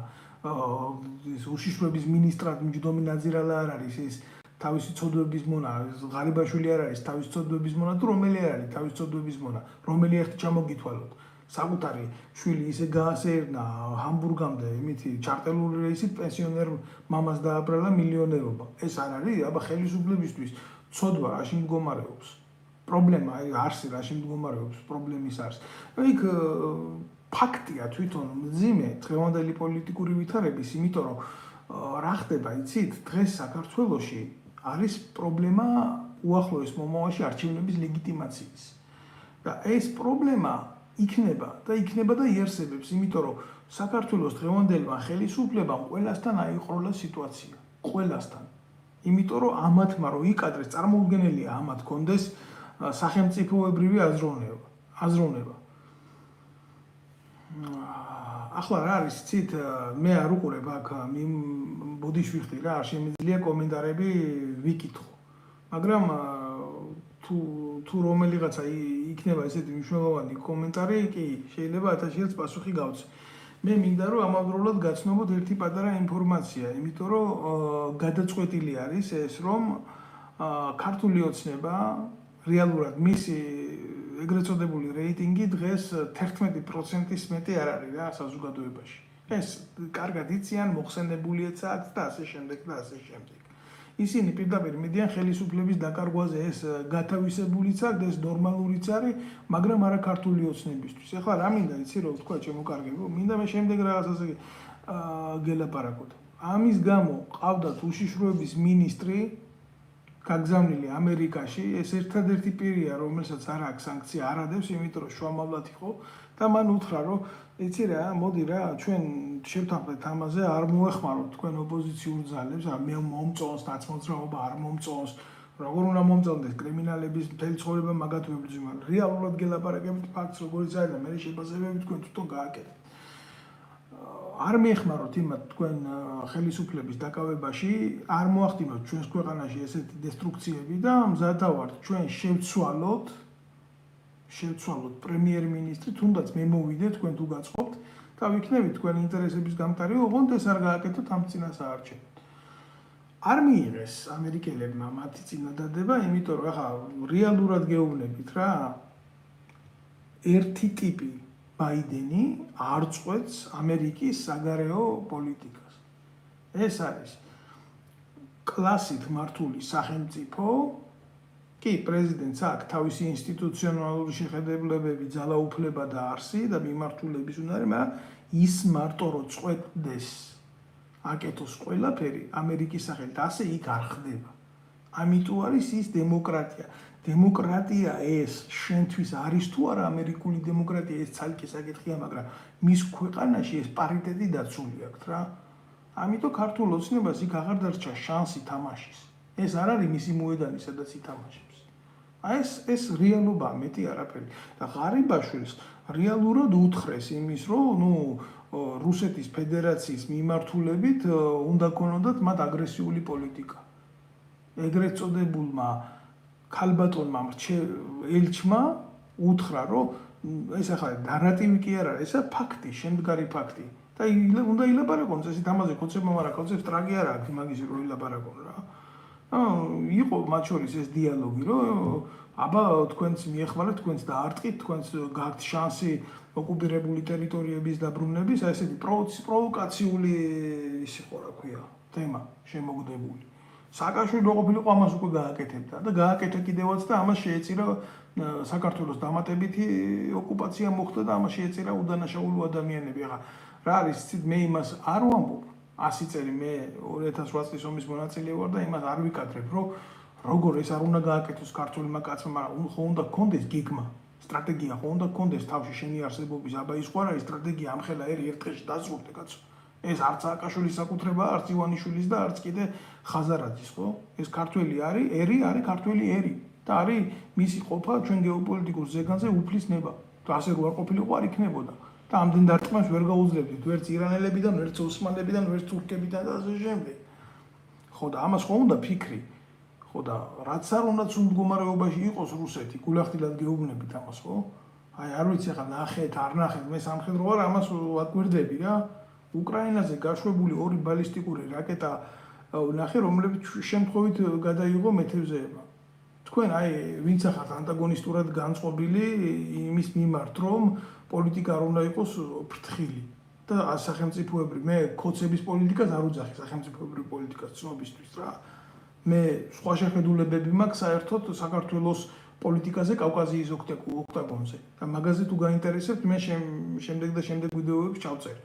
უშიშროების მინისტრად მჯდომი ნაძირალა არ არის ის თავისი ცოდვების მონა, ღარიბაშვილი არ არის თავისი ცოდვების მონა თუ რომელი არ არის თავისი ცოდვების მონა, რომელი ერთი ჩამოგითვალოთ. საკუთარი შვილი ისე გაასეირნა ჰამბურგამდე იმითი ჩარტელური რეისით პენსიონერ მამას დააბრალა მილიონერობა. ეს არ არის აბა ხელისუფლებისთვის ცოდვა რაში მდგომარეობს. პრობლემა არსი რაში მდგომარეობს, პრობლემის არის. იქ ფაქტია თვითონ მძიმე დღევანდელი პოლიტიკური ვითარების, იმიტომ რომ რა ხდება, იცით, დღეს საქართველოში არის პრობლემა უახლოეს მომავალში არჩევნების ლეგიტიმაციის. და ეს პრობლემა იქნება და იარსებებს, იმიტომ რომ საქართველოს დღევანდელმა ხელისუფლებამ ყველასთან აიყროლა სიტუაცია, ყველასთან. იმიტომ რომ ამათმა რო იკადრეს, წარმოუდგენელია ამათ კონდეს სახელმწიფოებრივი აზროვნება. ახლა რა არის, იცით, მე არ უყურებ აქ ბოდიშვიხტი რა, არ შემიძლია კომენტარები ვიკითხო. მაგრამ თუ რომელიღაცა იქნება ესეთი მნიშვნელოვანი კომენტარი, კი შეიძლება 1000-ს პასუხი გავცე. მე მინდა რომ ამავდროულად გაცნობოთ ერთი პატარა ინფორმაცია, იმიტომ რომ გადაწყვეტილი არის ეს, რომ ქართული ოცნება რეალურად მისი ეგრეთ წოდებული რეიტინგი დღეს 11%-ის მეტი არ არის რა საზოგადოებაში. ეს კარგად იციან, მოხსენებულიაც აქვს და ასე შემდეგ და ასე შემდეგ. ისინი პირდაპირ მიდიან ხელისუფლების დაკარგვაზე, ეს გათავისებულიც აქვს, ეს ნორმალურიც არის, მაგრამ არა ქართული ოცნებისთვის. ეხლა რა მინდა იცი რომ თქვა ჩემო კარგებო, მინდა მე შემდეგ რაღაცაზე გელაპარაკოთ. ამის გამო ყავდათ უშიშროების მინისტრი გაგზავნილი ამერიკაში, ეს ერთადერთი პირია, რომელსაც არ აქვს სანქცია არ ადევს, იმიტომ რომ შუამავლად იყო და მან უთხრა რომ იცი რა, მოდი რა, ჩვენ შევთანხმდეთ ამაზე, არ მოეხმაროთ თქვენ ოპოზიციურ ძალებს, მე მომწონს ნაცმოძრაობა, არ მომწონს, როგორ უნდა მომწონდეს კრიმინალების მთელი ცხოვრება მაგათ ვებრძვიან. რეალურად გელაპარაკებით ფაქტს როგორიც არის და მე შეფასებები თქვენ თვითონ გააკეთეთ. არ მიეხმაროთ იმათ თქვენ ხელისუფლების დაკავებაში, არ მოახდინოთ ჩვენს ქვეყანაში ესეთი დესტრუქციები და მზადა ვართ ჩვენ შევცვალოთ პრემიერ-მინისტრი, თუნდაც მე მოვიდე თქვენ თუ გაწყობთ და ვიქნებით თქვენი ინტერესების გამტარი, ოღონდ ეს არ გააკეთოთ ამ წინასაარჩევნოდ. არ მიიღეს ამერიკელებმა მათი წინადადება, იმიტომ რომ ახლა რეალურად გეუბნებით რა, ერთი ტიპი ბაიდენი არ წყვეტს ამერიკის საგარეო პოლიტიკას. ეს არის კლასით მართული სახელმწიფო, კი, პრეზიდენტს აქვს თავისი ინსტიტუციონალური შეხედულებები, ძალაუფლება და არსი და მიმართულების უნარი, მაგრამ ის მარტო რო წყვეტდეს აკეთოს ყველაფერი ამერიკის სახელით, ასე იქ არ ხდება. ამიტომ არის ის დემოკრატია. დემოკრატია ეს შენთვის არის თუ არა ამერიკული დემოკრატია, ეს ცალკე საკითხია, მაგრამ მის ქვეყანაში ეს პარიტეტი დაცული აქვს რა. ამიტომ ქართულ ოცნებას იქ აღარ დარჩა შანსი თამაშის. ეს არ არის მისი მოედანი, სადაც ითამაშებს. ეს რეალობაა, მეტი არაფერი. და ღარიბაშვილს რეალურად უთხრეს იმის, რომ რუსეთის ფედერაციის მიმართულებით უნდა ქონოდათ მათ აგრესიული პოლიტიკა. ეგრეთ წოდებულმა ქალბატონმა ელჩმა უთხრა, რომ ეს ახლა ნარატივი კი არ არის, ესა ფაქტი, შემდგარი ფაქტი. და უნდა ილაპარაკონ წესით ამაზე, კონცეფტმა, მაგრამ კონცეფტ ტრაგი არ აქვს მაგის რო ილაპარაკონ რა. იყო მათ შორის ეს დიალოგი, რომ აბა თქვენც მიეხმარეთ, თქვენც დაარტყით, თქვენც გაქვთ შანსი ოკუპირებული ტერიტორიების დაბრუნების, აი ესეთი პროვოკაციული ის იყო, რა ქვია, თემა შემოგდებული. სააკაშვილი ყოფილიყო ამას უკვე გააკეთებდა და გააკეთა კიდევაც და ამას შეეწირა საქართველოს დამატებითი ოკუპაცია მოხდა და ამას შეეწირა უდანაშაულო ადამიანები. ახლა რა არის, იცით, მე იმას არ ვამბობ. 100 წელი მე 2008 წლის ომის მონაწილე ვარ და იმას არ ვიკადრებ, რომ როგორ ეს არ უნდა გააკეთოს ქართულმა კაცმა, მაგრამ ხო უნდა გქონდეს გეგმა, სტრატეგია, ხო უნდა გქონდეს თავში შენი არსებობის, აბა ის ხო არ არის სტრატეგია, ამხელა ერთ დღეში დაზრუნდე კაცო. ეს არც სააკაშვილის საკუთრებაა, არც ივანიშვილის და არც კიდე ხაზარაძის, ხო? ეს ქართველი არის, არის ქართველი ერი და არის მისი ყოფა ჩვენ გეოპოლიტიკურ ზეგანზე უფლის ნება. და ასე რო არ ყოფილიყო არ იქნებოდა. და ამდენ დარტყმას ვერ გაუძლებდით, ვერც ირანელებიდან, ვერც ოსმანლებიდან, ვერც თურქებიდან და ასე შემდეგ. ხო და ამას ხო უნდა ფიქრი. ხო და რაც არ უნდა სულ მდგომარეობაში იყოს რუსეთი, გულახდილად გეუბნებით ამას, ხო? აი არ ვიცი ახლა ნახეთ, არ ნახეთ, მე სამხედრო ვარ, ამას ვაკვირდები რა. უკრაინაზე გაშვებული 2 ბალისტიკური რაკეტა ნახე, რომლებიც შემთხვევით გადაიღო მეთევზეებმა. თქვენ აი ვინც ახართ ანტაგონისტურად განწყობილი იმის მიმართ, რომ პოლიტიკა არ უნდა იყოს ფრთხილი და სახელმწიფოებრივ მე კოცების პოლიტიკას არ უძახი სახელმწიფოებრივ პოლიტიკას ცნობისთვის რა. მე სხვა შეხედულებები მაქვს საერთოდ საქართველოს პოლიტიკაზე კავკაზიის ოქტაგონზე და მაგაზე თუ გაინტერესებთ მე შემდეგ ვიდეოებს ჩავწერ.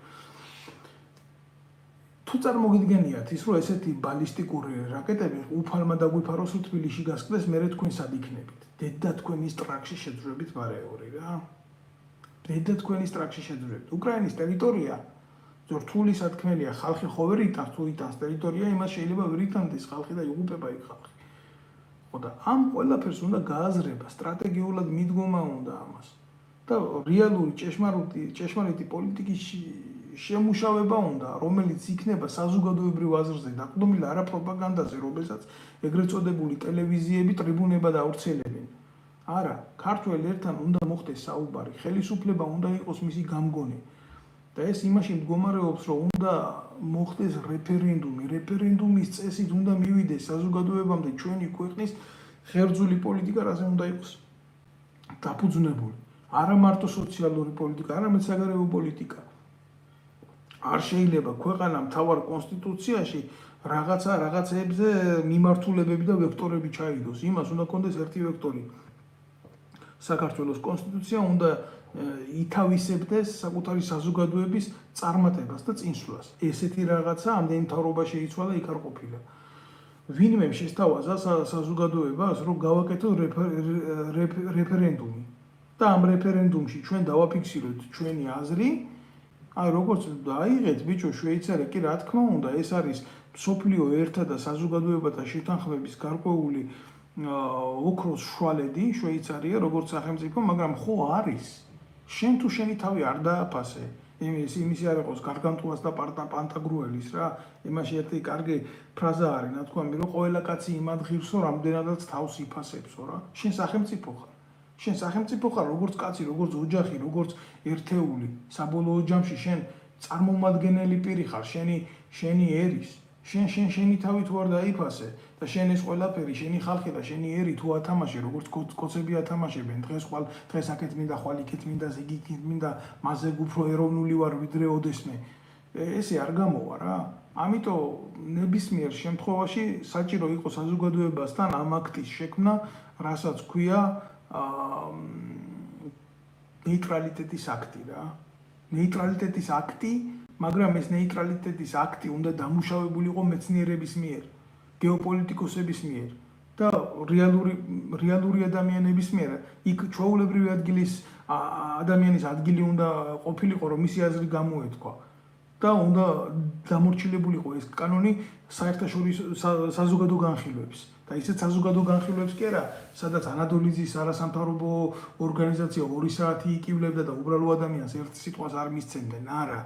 თუ წარმოგიდგენიათ ის რომ ესეთი ბალისტიკური რაკეტები უფალმა დაგვიფაროს რომ თბილისში გასკდეს მე თქვენ სად იქნებით? დედა თქვენის ტრაქში შეძვრებით მარეული რა. დედა თქვენის ტრაქში შეძვრებით. უკრაინის ტერიტორია რთული სათქმელია, ხალხი ხო ვერ იტანს, თუ იტანს ტერიტორია, იმას შეიძლება ვერ იტანდეს ხალხი და იღუპება იქ ხალხი. ხო და ამ ყველაფერს უნდა გააზრება, სტრატეგიულად მიდგომა უნდა ამას. და რეალური ჭეშმარიტი პოლიტიკის შემუშავება უნდა, რომელიც იქნება საზოგადოებრივ აზრზე დაყრდნობილი, არა პროპაგანდაზე, რომელსაც ეგრეთ წოდებული ტელევიზიები ტრიბუნება დავრცელებენ. არა, ქართველ ერთან უნდა მოხდეს საუბარი, ხელისუფლება უნდა იყოს მისი გამგონი. და ეს იმაში მდგომარეობს, რომ უნდა მოხდეს რეფერენდუმი, რეფერენდუმის წესით უნდა მივიდეს საზოგადოებამდე ჩვენი ქვეყნის ღერძული პოლიტიკა, რაზე უნდა იყოს დაფუძნებული. არა მარტო სოციალური პოლიტიკა, არამედ საგარეო პოლიტიკა. არ შეიძლება ქვეყანა მთავარ კონსტიტუციაში რაღაცეებზე მიმართულებები და ვექტორები ჩაიდოს. იმას უნდა კონდეს ერთი ვექტორი. საქართველოს კონსტიტუცია უნდა ითავისებდეს საკუთარი საზოგადოების წარმატებას და წინსვლას. ესეთი რაღაცა ამდენი მთავრობა შეიცვალა, იქ არ ყოფილა. ვინმე შესთავაზა საზოგადოებას, რომ გავაკეთოთ რეფერენდუმი. და ამ რეფერენდუმში ჩვენ დავაფიქსიროთ ჩვენი აზრი. აი როგორც დაიღეთ ბიჭო შვეიცარია, კი რა თქმა უნდა, ეს არის მსოფლიო ერთა და საზოგადოებათა შეთანხმების გარკვეული ოქროს შუალედი შვეიცარია როგორც სახელმწიფო, მაგრამ ხო არის. შენ თუ შენი თავი არ დააფასე, იმისი არ იყოს გარგანტუას და პანტაგრუელის რა, იმაში ერთი კარგი ფრაზა არის, ნათქვამი, რომ ყველა კაცი იმ ადგილსო, რამდენადაც თავს იფასებსო რა. შენ სახელმწიფო ხარ. შენ სახელმწიფო ხარ, როგორც კაცი, როგორც ოჯახი, როგორც ერთეული. საბოლოო ჯამში შენ წარმომადგენელი პირი ხარ, შენი ერის. შენი თავი თუ არ დაიფასე და შენ ეს ყველაფერი, შენი ხალხი და შენი ერი თუ ათამაშე, როგორც კოცები ათამაშებენ, დღეს აქეთ მინდა, ხვალ იქეთ მინდა, ზიგი იქით მინდა, მასზე უფრო ეროვნული ვარ ვიდრე ოდესმე. ესე არ გამოვა რა. ამიტომ ნებისმიერ შემთხვევაში საჭირო იყო საზოგადოებასთან ამ აქტის შექმნა, რასაც ქვია ნეიტრალიტეტის აქტი რა. ნეიტრალიტეტის აქტი, მაგრამ ეს ნეიტრალიტეტის აქტი უნდა დამუშავებული იყო მეცნიერების მიერ, გეოპოლიტიკოსების მიერ და რეალური ადამიანების მიერ. იქ ჩვეულებრივი ადამიანის ადგილი უნდა ყოფილიყო, რომ მისი აზრი გამოეთქვა და უნდა დამორჩილებულიყო ეს კანონი საერთაშორისო საზოგადო განხილვებს. და ისეთ საზოგადო განხილვებს კი არა, სადაც ანადოლიძის არასამთავრობო ორგანიზაცია 2 საათი იკივლებდა და უბრალო ადამიანს ერთ სიტყვას არ მისცემდნენ, არა.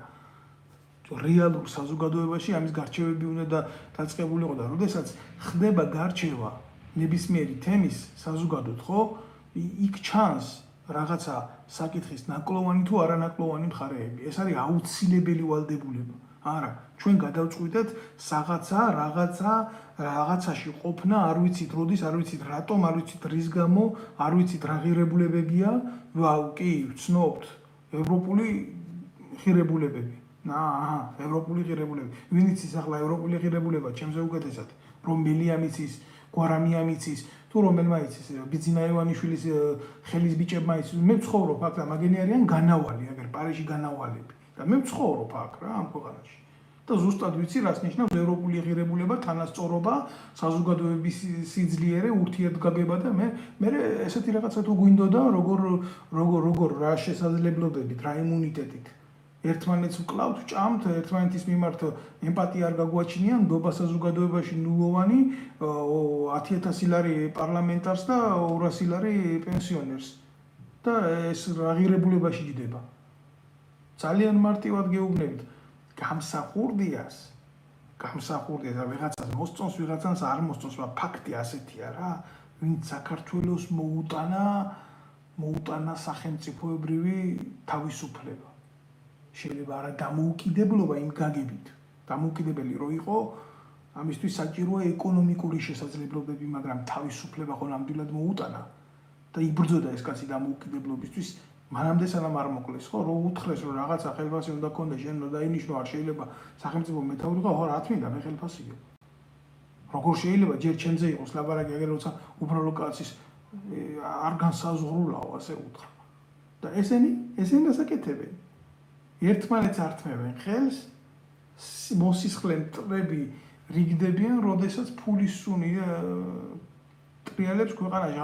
რეალურ საზოგადოებაში ამის გარჩევები უნდა დაწყებულიყო და როდესაც ხდება გარჩევა ნებისმიერი თემის საზოგადოდ, ხო? იქ ჩანს რაღაცა საკითხის ნაკლოვანი თუ არანაკლოვანი მხარეები. ეს არის აუცილებელი ვალდებულება. არა, ჩვენ გადავწყვიტეთ რაღაცაში ყოფნა, არ ვიცით როდის, არ ვიცით რატომ, არ ვიცით რის გამო, არ ვიცით რა ღირებულებებია, კი, ვცნობთ ევროპული ღირებულებები. ევროპული ღირებულება. ვინ იცის ახლა ევროპული ღირებულება, ჩემზე უკეთესად, რომ მელია მიცის, გვარამია მიცის, თუ რომელმა იცის, ბიძინა ივანიშვილის ხელის ბიჭებმა იცის. მე ვცხოვრობ აქ და მაგენი არიან განავალი, აგერ პარიჟი განავალები. და მე ვცხოვრობ აქ რა ამ ქვეყანაში. და ზუსტად ვიცი რას ნიშნავს ევროპული ღირებულება, თანასწორობა, საზოგადოების სიძლიერე, ურთიერთგაგება და მე ესეთი რაღაცა თუ გვინდოდა, როგორ რა შესაძლებლობებით, რა იმუნიტეტით. ერთმანეთს ვკლავთ, ჭამთ, ერთმანეთის მიმართ ემპათია არ გაგვაჩნია, ნდობა საზოგადოებაში ნულოვანი, 10,000 ლარი პარლამენტარს და 200 ლარი პენსიონერს. და ეს რა ღირებულებაში ჯდება. ძალიან მარტივად გეუბნებით. გამსახურდიას ვიღაცას მოსწონს, ვიღაცას არ მოსწონს, მაგრამ ფაქტი ასეთია რა, ვინც საქართველოს მოუტანა სახელმწიფოებრივი თავისუფლება. შეიძლება არა დამოუკიდებლობა იმ გაგებით, დამოუკიდებელი რო იყო ამისთვის საჭიროა ეკონომიკური შესაძლებლობები, მაგრამ თავისუფლება ხო ნამდვილად მოუტანა და იბრძოდა ეს კაცი დამოუკიდებლობისთვის, მანამდე სანამ არ მოკლეს, ხო, რომ უთხრეს, რომ რაღაცა ხელფასი უნდა გქონდეს, შენ უნდა დაინიშნო, არ შეიძლება სახელმწიფო მეთაური ხო, რა თქმა მე ხელფასია. როგორ შეიძლება ჯერ ჩემზე იყოს ლაბარაკი, აგერ როცა უბრალო კაცის არ განსაზღვრულაო, ასე უთხრა. და ესენი დასაკეთებენ. ერთმანეთს ართმევენ ხელს, მოსისხლენ მტრები რიგდებიან, როდესაც ფულის სუნი ტრიალებს ქვეყანაში.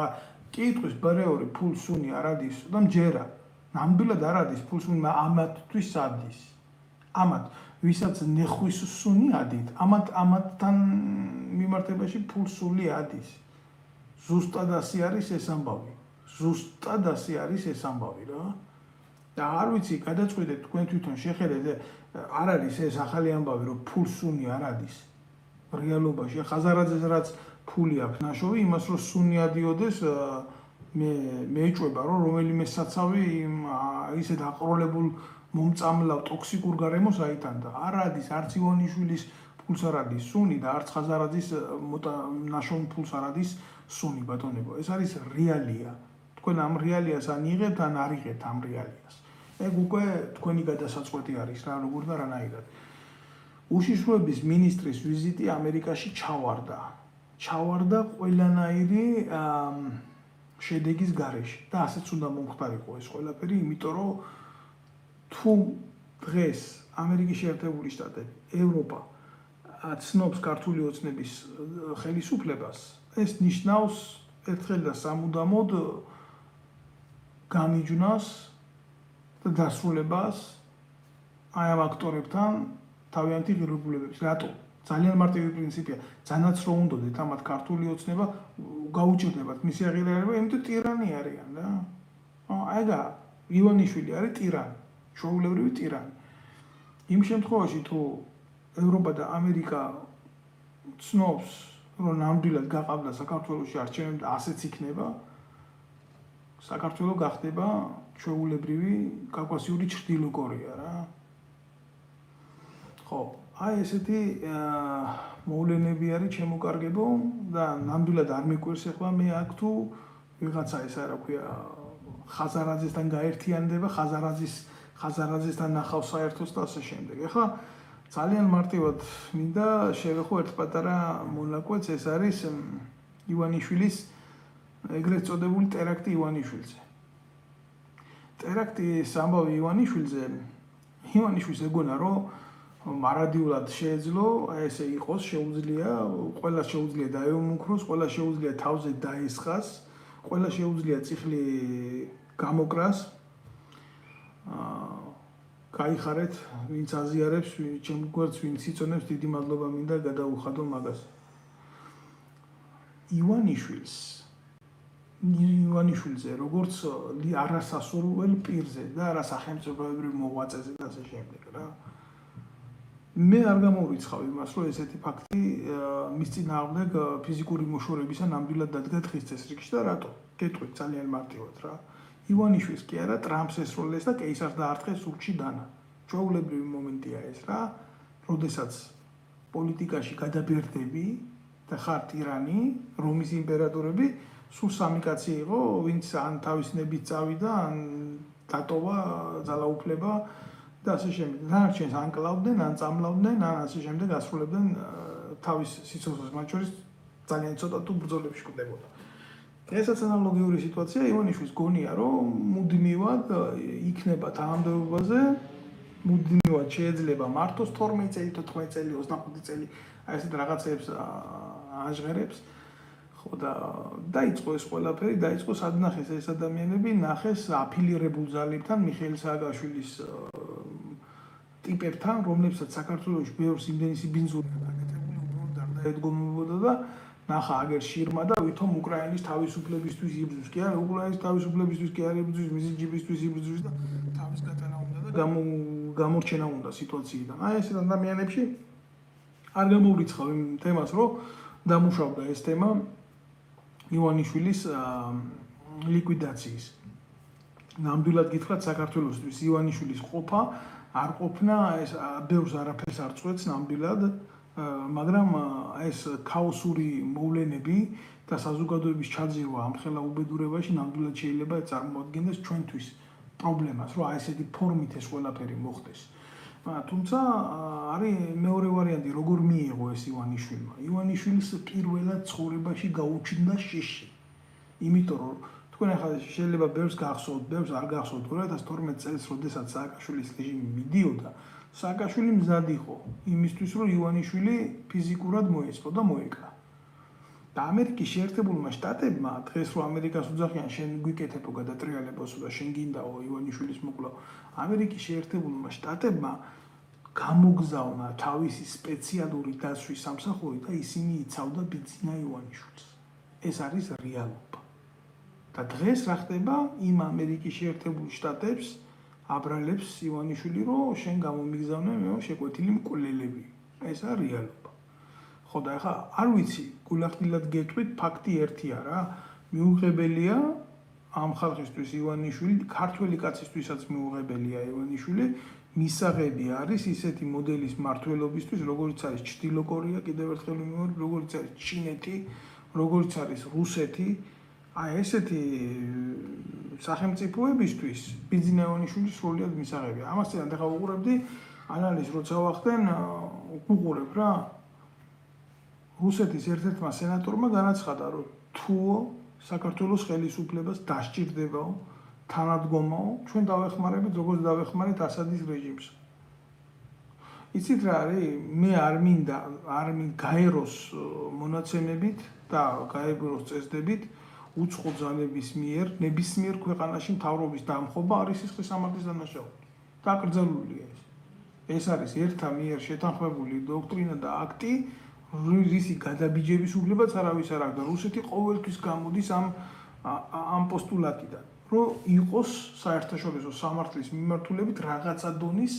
კითხვის ბარეორი ფულს სუნი არ ადის და მჯერა. ნამდვილად არ ადის ფულს სუნი, ამათთვის ადის. ამათ ვისაც ნეხვის სუნი ადით, ამათთან მიმართებაში ფულს სული ადის. ზუსტად ასე არის ეს ამბავი. ზუსტად ასე არის ეს ამბავი რა. და არ ვიცი, გადაწყვეტეთ თქვენ თვითონ შეხედეთ, არ არის ეს ახალი ამბავი, რომ ფულს სუნი არ ადის. რეალობაში ხაზარაძეს რაც ფული აქვს ნაშოვი, იმას რომ სუნი ადიოდეს, მე ეჭვება, რომ რომელიმე საცავი ისეთ აყროლებულ მომწამლავ ტოქსიკურ გარემოს აიტანდა. არ ადის არც ივანიშვილის ფულს არ ადის სუნი და არც ხაზარაძის ნაშოვნ ფულს არ ადის სუნი, ბატონებო. ეს არის რეალია. თქვენ ამ რეალიას ან იღებთ, ან არ იღებთ ამ რეალიას. ეგ უკვე თქვენი გადასაწყვეტი არის რა, როგორ და რანაირად. უშიშროების მინისტრის ვიზიტი ამერიკაში ჩავარდა ყველანაირი შედეგის გარეშე და ასეც უნდა მომხდარიყო ეს ყველაფერი, იმიტომ რომ თუ დღეს ამერიკის შეერთებული შტატები, ევროპა ცნობს ქართული ოცნების ხელისუფლებას, ეს ნიშნავს ერთხელ და სამუდამოდ გამიჯვნას და დასრულებას აი ამ აქტორებთან თავიანთი ღირებულებების. რატო? ძალიან მარტივი პრინციპია. ძალიანაც რო უნდოდეთ ამათ ქართული ოცნება გაუჭირდებათ მისი აღიარება, იმიტომ ტირანი არიან რა. აიგა ივანიშვილი არის ტირანი, ჩვეულებრივი ტირანი. იმ შემთხვევაში თუ ევროპა და ამერიკა ცნობს, რომ ნამდვილად გაყავდა საქართველოში არჩევნები და ასეც იქნება, საქართველო გახდება ჩვეულებრივი კავკასიური ჩრდილო კორეა რა. ხო, აი ესეთი მოვლენები არის შემოკარგებო და ნამდვილად არ მიკვირს ახლა მე აქ თუ ვიღაცა ესა რა ქვია ხაზარაძესთან გაერთიანდება, ხაზარაძესთან ნახავს საერთოს და ასე შემდეგ. ახლა ძალიან მარტივად მინდა შევეხო ერთ პატარა მონაკვეთს, ეს არის ივანიშვილის ეგრეთ წოდებული ტერაქტი ივანიშვილზე. ტერაქტის ამბავი ივანიშვილს ეგონა რომ მარადიულად შეეძლო, ესე იყოს, ყველა შეუძლია დაეუმუქროს, ყველა შეუძლია თავზე დაესხას, ყველა შეუძლია წიხლი გამოკრას. გაიხარეთ, ვინც აზიარებს, ჩემ გვერდს ვინც იწონებს, დიდი მადლობა მინდა გადაუხადო მაგას. ივანიშვილზე, როგორც არასასურველ პირზე და არასახელმწიფოებრივ მოღვაწეზე და ასე შემდეგ რა. მე არ გამოვიცხავ იმას, რომ ესეთი ფაქტი მის წინააღმდეგ ფიზიკური მოშორებისა ნამდვილად დადგა დღის წესრიგში და რატო? გეტყვით ძალიან მარტივად რა. ივანიშვილს კი არა, ტრამპს ესროლეს და კეისარს დაარტყეს სურგში დანა. ჩვეულებრივი მომენტია ეს რა, როდესაც პოლიტიკაში გადაბერდები და ხარ ტირანი, რომის იმპერატორები, სულ სამი კაცი იყო, ვინც ან თავის ნებით წავიდა, ან დატოვა ძალაუფლება და ასე შემდეგ. დანარჩენს ან კლავდნენ, ან წამლავდნენ, ან ასე შემდეგ ასრულებდნენ თავის სიცოცხლეს, მათ შორის ძალიან ცოტა თუ ბრძოლებში კვდებოდა. ესაც ანალოგიური სიტუაცია ივანიშვილის გონია, რომ მუდმივად იქნება თანამდებობაზე, მუდმივად შეიძლება მართოს 12 წელი, 14 წელი, 25 წელი, აი ესეთ რაღაცებს აჟღერებს. ხო და დაიწყო ეს ყველაფერი, დაიწყო სად ნახეს ეს ადამიანები, ნახეს აფილირებულ ძალებთან, მიხეილ სააკაშვილის ტიპებთან, რომლებსაც საქართველოში ბევრს იმდენი სიბინძური აკეთებული, უბრალოდ დარდაედგომებოდა და ნახა აგერ შირმა და ვითომ უკრაინის თავისუფლებისთვის იბრძვის. კი არა, უკრაინის თავისუფლებისთვის კი არ იბრძვის, მისი ჯიბისთვის იბრძვის და თავის გატანა უნდა და გამორჩენა უნდა სიტუაციიდან. აი ესეთ ადამიანებში არ გამოვრიცხავ იმ თემას, რომ დამუშავდა ეს თემა ივანიშვილის ლიკვიდაციის. ნამდვილად გითხრათ, საქართველოსთვის ივანიშვილის ყოფა არ ყოფნა, ეს ბევრს არაფერს არ წყვეტს ნამდვილად მაგრამ ეს ქაოსური მოვლენები და საზოგადოების ჩაძირვა ამ ხელა უბედურებაში ნამდვილად შეიძლება წარმოადგენდეს ჩვენთვის პრობლემას, რომ ესეთი ფორმით ეს ყველაფერი მოხდეს. თუმცა არის მეორე ვარიანტი, როგორ მიიღო ეს ივანიშვილმა. ივანიშვილის პირველად ცხოვრებაში გაუჩნდა შიში. იმიტომ რომ თქვენ ახლა შეიძლება ბევრს გახსოვთ, ბევრს არ გახსოვთ 2012 წელს, როდესაც სააკაშვილის რეჟიმი მიდიოდა, სააკაშვილი მზად იყო იმისთვის, რომ ივანიშვილი ფიზიკურად მოეწყო და მოეკრა. და ამერიკის შეერთებულმა შტატებმა დღეს რომ ამერიკას უძახიან შენ გვიკეთებო გადატრიალებასო და შენ გინდაო ივანიშვილის მოკლა, ამერიკის შეერთებულმა შტატებმა გამოგზავნა თავისი სპეციალური დაცვის სამსახური და ისინი იცავდა ბიძინა ივანიშვილს. ეს არის რეალობა. და დღეს რა ხდება იმ ამერიკის შეერთებულ შტატებს აბრალებს ივანიშვილი, რომ შენ გამომიგზავნე მე შეკვეთილი მკვლელები. ეს არის რეალობა. ხო და ახლა არ ვიცი, გულახდილად გეტყვით, ფაქტი ერთია რა. მიუღებელია ამ ხალხისთვის ივანიშვილი, ქართველი კაცისთვისაც მიუღებელია ივანიშვილი, მისაღები არის ისეთი მოდელის მმართველობისთვის, როგორც არის ჩრდილო კორეა, კიდევ ერთხელ ვიმეორებ, როგორც არის ჩინეთი, როგორც არის რუსეთი. ესეთი სახელმწიფოებისთვის ბიძინა ივანიშვილი სრულიად მისაღებია. ამასთან ახლა უყურებდი ანალიზს, როცა ვახდენ, უყურებ რა. რუსეთის ერთ-ერთმა სენატორმა განაცხადა, რომ თუ საქართველოს ხელისუფლებას დასჭირდებაო, თანადგომაო, ჩვენ დავეხმარებით, როგორც დავეხმარეთ ასადის რეჟიმს. იცით რა არის? მე არ მინდა გაეროს მონაცემებით და გაეროს წესდებით უცხო ძალების მიერ ნებისმიერ ქვეყანაში მთავრობის დამხობა არის სისხლის სამართლის დანაშაული. დაკრძალულია ეს. ეს არის ერთა მიერ შეთანხმებული დოქტრინა და აქტი, რისი გადაბიჯების უფლებაც არავის არ აქვს და რუსეთი ყოველთვის გამოდის ამ პოსტულატიდან, რომ იყოს საერთაშორისო სამართლის მიმართულებით რაღაცა დონის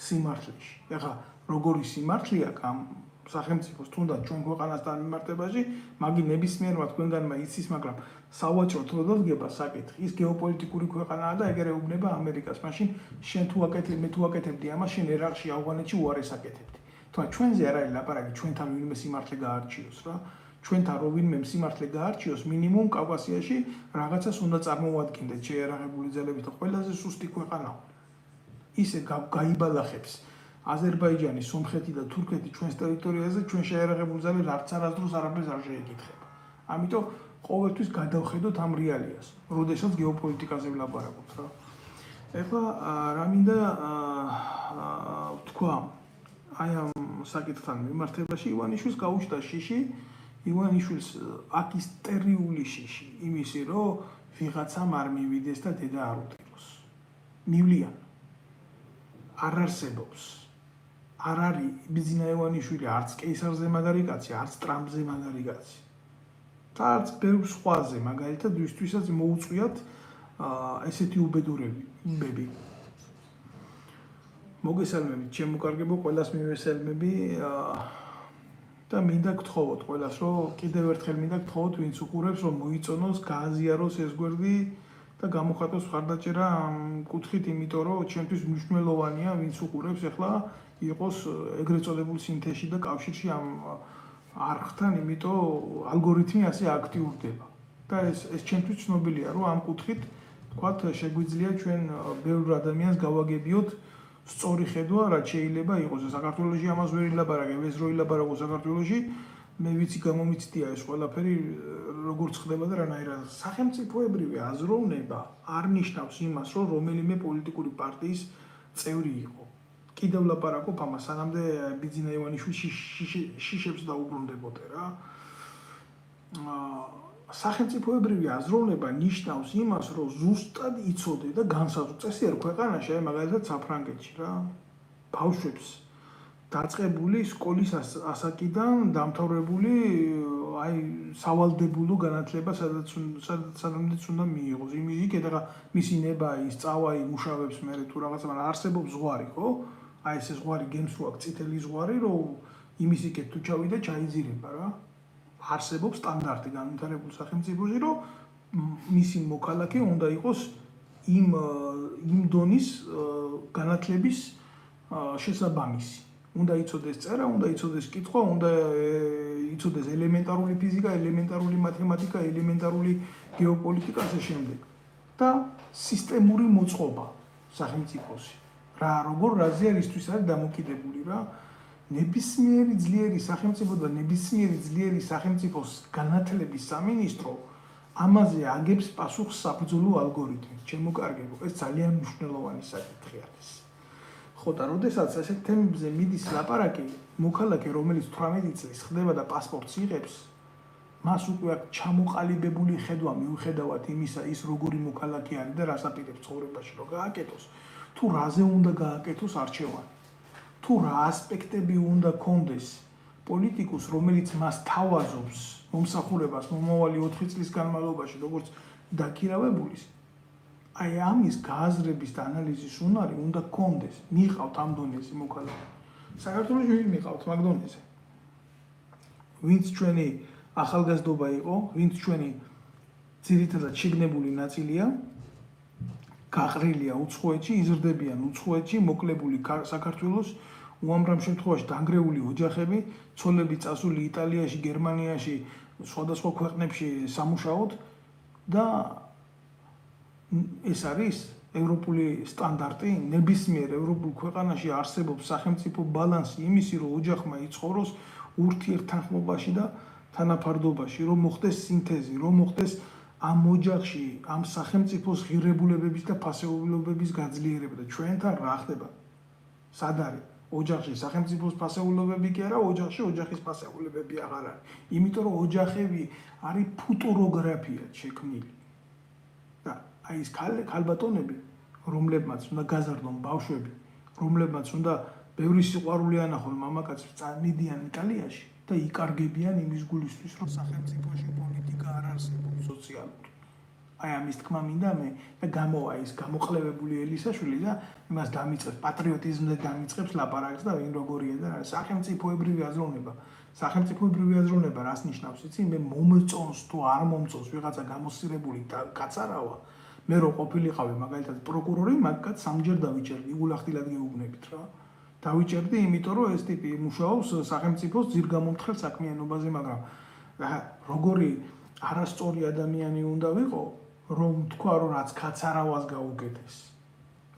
სიმართლეში. ეხლა როგორი სიმართლეა ამ სახელმწიფოს თუნდაც ჩვენ ქვეყანასთან მიმართებაში, მაგი ნებისმიერმა თქვენგანმა იცის, მაგრამ სავაჭროდ რო დადგება საკითხი, ის გეოპოლიტიკური ქვეყანაა და ეგრე უბნება ამერიკას. მაშინ შენ თუ აკეთებ, მე თუ აკეთებდი ამას, შენ ერარქში ავღანეთში უარეს აკეთებდი. თუმცა ჩვენზე არ არის ლაპარაკი, ჩვენთან ვინმე სიმართლე გაარჩიოს რა. ჩვენთან რო ვინმე სიმართლე გაარჩიოს, მინიმუმ კავკასიაში რაღაცას უნდა წარმოვადგინდეთ შეერაღებული ძალებით და ყველაზე სუსტი ქვეყანა. ისე გაიბალახებს აზერბაიჯანი, სომხეთი და თურქეთი ჩვენს ტერიტორიაზე, ჩვენ შეერაღებული ძალები არც არასდროს არაფერს არ შეეკითხება. ამიტომ ყოველთვის გადავხედოთ ამ რეალიას, როდესაც გეოპოლიტიკაზე ვლაპარაკობთ რა. ეხლა რა მინდა თქვა აი ამ საკითხთან მიმართებაში ივანიშვილს გაუჩნდა შიში, ივანიშვილს აქ ისტერიული შიში, იმისი რომ ვიღაცამ არ მივიდეს და დედა არ უტიროს. მივლიან. არ არსებობს. არ არის ბიძინა ივანიშვილი არც კეისარზე მაგარი კაცი, არც ტრამპზე მაგარი კაცი. და არც ბევრ სხვაზე, მაგალითად, ვისთვისაც მოუწვიათ ესეთი უბედურებები. მოგესალმებით, ჩემო კარგებო, ყველას მივესალმები და მინდა გთხოვოთ ყველას, რომ კიდევ ერთხელ მინდა გთხოვოთ, ვინც უყურებს, რომ მოიწონოს, გააზიაროს ეს გვერდი და გამოხატოს მხარდაჭერა ამ კუთხით, იმიტომ რომ ჩემთვის მნიშვნელოვანია, ვინც უყურებს ახლა იყოს ეგრეთ წოდებულ სინთეზში და კავშირში ამ არხთან, იმიტომ ალგორითმი ასე აქტიურდება. და ეს ჩემთვის ცნობილია, რომ ამ კუთხით თქვათ შეგვიძლია ჩვენ ბევრ ადამიანს გავაგებიოთ სწორი ხედვა, რაც შეიძლება იყოს. საქართველოში ამას ვერ ილაპარაკებ, ეს რო ილაპარაკო საქართველოში, მე ვიცი გამომიცდია ეს ყველაფერი როგორც ხდება და რანაირად. სახელმწიფოებრივი აზროვნება არ ნიშნავს იმას, რომ რომელიმე პოლიტიკური პარტიის წევრი იყო. კიდევ ვლაპარაკობ ამას, სანამდე ბიძინა ივანიშვილი შიშებს დაუბრუნდებოდა რა. სახელმწიფოებრივი აზროვნება ნიშნავს იმას, რომ ზუსტად იცოდე და განსაზღვრე წესიერ ქვეყანაში, აი მაგალითად საფრანგეთში რა, ბავშვებს დაწყებული სკოლის ასაკიდან დამთავრებული აი სავალდებულო განათლება სადაც უნდა მიიღოს. იქეთ ახლა მისი ნება, ის წავა იმუშავებს მე თუ რაღაცა, მაგრამ არსებობს ზღვარი, ხო? აი ეს ზღვარი გემს რო აქვს წითელი ზღვარი, რომ იმის იქეთ თუ ჩავიდა, ჩაიძირება რა. არსებობს სტანდარტი განვითარებულ სახელმწიფოში, რომ მისი მოქალაქე უნდა იყოს იმ დონის განათლების შესაბამისი. უნდა იცოდეს წერა, უნდა იცოდეს კითხვა, უნდა იცოდეს ელემენტარული ფიზიკა, ელემენტარული მათემატიკა, ელემენტარული გეოპოლიტიკა ასე შემდეგ. და სისტემური მოწყობა სახელმწიფოსი. როგორ რაზე არისთვის არის დამოკიდებული რა? ნებისმიერი ძლიერი სახელმწიფო და ნებისმიერი ძლიერი სახელმწიფოს განათლების სამინისტრო ამაზე აგებს პასუხს საბრძოლო ალგორითმით. ჩემო კარგებო, ეს ძალიან მნიშვნელოვანი საკითხი არის. ხო და როდესაც ასეთ თემებზე მიდის ლაპარაკი, მოქალაქე, რომელიც 18 წლის ხდება და პასპორტს იღებს, მას უკვე აქვს ჩამოყალიბებული ხედვა მიუხედავად იმისა, ის როგორი მოქალაქე არის და რას აპირებს ცხოვრებაში რომ გააკეთოს, თუ რაზე უნდა გააკეთოს არჩევანი. თუ რა ასპექტები უნდა კონდეს პოლიტიკოს, რომელიც მას თავაზობს მომსახურებას მომავალი 4 წლის განმავლობაში, როგორც დაქირავებულის, აი ამის გააზრების და ანალიზის უნარი უნდა კონდეს, მიყავთ ამ დონეზე მოქალაქე. საქართველოში ვინ მიყავთ მაგ დონეზე? ვინც ჩვენი ახალგაზრდობა იყო, ვინც ჩვენი ძირითადად შეგნებული ნაწილია, გაყრილია უცხოეთში, იზრდებიან უცხოეთში, მოკლებული საქართველოს, უამრავ შემთხვევაში დანგრეული ოჯახები, ცოლები წასული იტალიაში, გერმანიაში, სხვადასხვა ქვეყნებში სამუშაოდ და ეს არის ევროპული სტანდარტი, ნებისმიერ ევროპულ ქვეყანაში არსებობს სახელმწიფო ბალანსი იმისი, რომ ოჯახმა იცხოვროს ურთიერთთანხმობაში და თანაფარდობაში, რომ მოხდეს სინთეზი, რომ მოხდეს ამ ოჯახში, ამ სახელმწიფოს ღირებულებების და ფასეულობების გაძლიერება და ჩვენთან რა ხდება? სად არის? ოჯახში სახელმწიფოს ფასეულობები კი არა, ოჯახში ოჯახის ფასეულობები აღარ არის. იმიტომ რომ ოჯახები არის ფუტუროგრაფიად შექმნილი. და აი ეს ქალბატონები, რომლებმაც უნდა გაზარდონ ბავშვები, რომლებმაც უნდა ბევრი სიყვარული ანახონ მამაკაცებს, წამიდიან იტალიაში და იკარგებიან იმის გულისთვის, რომ სახელმწიფოში პოლიტიკა არ არსებობს სოციალური. აი ამის თქმა მინდა მე და გამოვა ის გამოყლევებული ელისაშვილი და იმას დამიწყებს პატრიოტიზმზე დამიწყებს ლაპარაკს და ვინ როგორია და სახელმწიფოებრივი აზროვნება. სახელმწიფოებრივი აზროვნება რას ნიშნავს იცი? მე მომწონს თუ არ მომწონს ვიღაცა გამოსწირებული კაცარავა, მე რო ყოფილიყავი მაგალითად პროკურორი, მაგკაც სამჯერ დავიჭერდი, იგულახდილად გეუბნებით რა. დავიჭერდი, იმიტომ რომ ეს ტიპი მუშაობს სახელმწიფოს ძირგამომთხელ საქმიანობაზე, მაგრამ როგორი არასწორი ადამიანი უნდა ვიყო, რომ თქვა რომ რაც კაცარავას გაუკეთეს.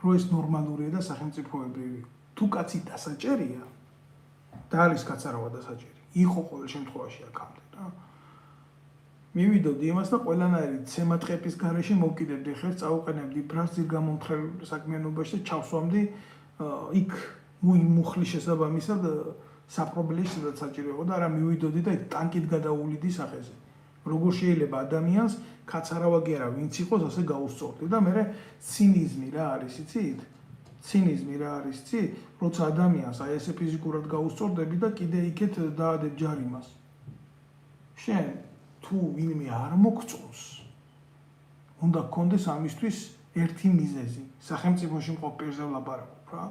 რომ ეს ნორმალურია და სახელმწიფოებრივი. თუ კაცი დასაჭერია და არის კაცარავა დასაჭერი, იყო ყოველ შემთხვევაში აქამდე რა. მივიდოდი იმას და ყველანაირი ცემატყეპის გარეშე მოვკიდებდი ხერს, წაუყენებდი ფრას ძირგამომთხელ საქმიანობაში და ჩავსვამდი იქ მუხლის შესაბამისად საპრობლემო სადაც საჭირო და არა მივიდოდი და ტანკით გადაუვლიდი სახეზე. როგორ შეიძლება ადამიანს კაცარავა კი არა ვინც იყოს ასე გაუსწორდი და მე ცინიზმი რა არის იცით? ცინიზმი რა არის იცი? როცა ადამიანს აი ესე ფიზიკურად გაუსწორდები და კიდე იქეთ დაადებ ჯარიმას. შენ თუ ვინმე არ მოგწონს, უნდა გქონდეს ამისთვის ერთი მიზეზი. სახელმწიფოში მყოფ პირზე ვლაპარაკობ რა.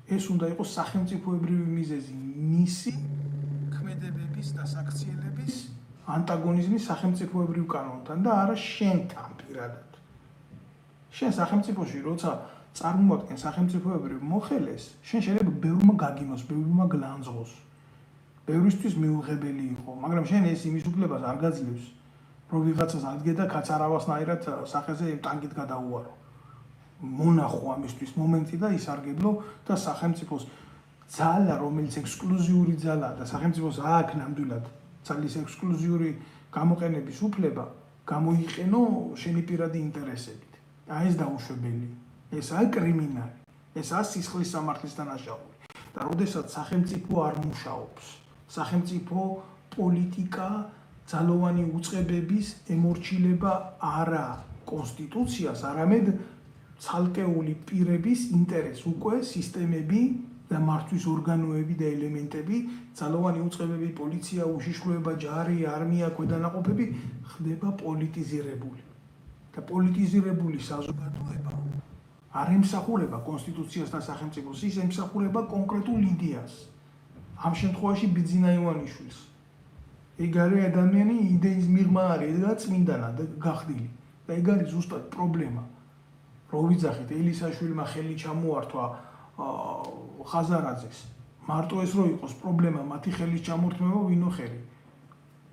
ეს უნდა იყოს სახელმწიფოებრივი მიზეზი, მისი ქმედებების და საქციელების ანტაგონიზმი სახელმწიფოებრივ კანონთან და არა შენთან პირადად. შენ სახელმწიფოში როცა წარმოვადგენ სახელმწიფოებრივ მოხელეს, შენ შეიძლება ბევრმა გაგიმოს, ბევრმა გლანძღოს. ბევრისთვის მიუღებელი იყო, მაგრამ შენ ეს იმის უფლებას არ გაძლევს, რომ ვიღაცას ადგე და კაცარავასნაირად სახეზე ტანკით გადაუვარო. მონახო ამისთვის მომენტი და ისარგებლო და სახელმწიფოს ძალა, რომელიც ექსკლუზიური ძალაა და სახელმწიფოს აქვს ნამდვილად ძალის ექსკლუზიური გამოყენების უფლება, გამოიყენო შენი პირადი ინტერესებით. აი ეს დაუშვებელი. ესაა კრიმინალი. ესაა სისხლის სამართლის დანაშაული. და როდესაც სახელმწიფო არ მუშაობს, სახელმწიფო პოლიტიკა, ძალოვანი უწყებების ემორჩილება არა კონსტიტუციას, არამედ ცალკეული პირების ინტერესს უკვე სისტემები და მართვის ორგანოები და ელემენტები, ძალოვანი უწყებები, პოლიცია, უშიშროება, ჯარი, არმია, ქვედანაყოფები ხდება პოლიტიზირებული. და პოლიტიზირებული საზოგადოება არ ემსახურება კონსტიტუციას და სახელმწიფოს, ის ემსახურება კონკრეტულ იდეას. ამ შემთხვევაში ბიძინა ივანიშვილს. ეგ არის ადამიანი იდეის მიღმა არის და წმინდანად გახდილი. და ეგ არის ზუსტად პრობლემა. რო ვიძახით ელისაშვილმა ხელი ჩამოართვა ხაზარაძეს, მარტო ეს რო იყოს პრობლემა მათი ხელის ჩამორთმევა ვინო ხელი.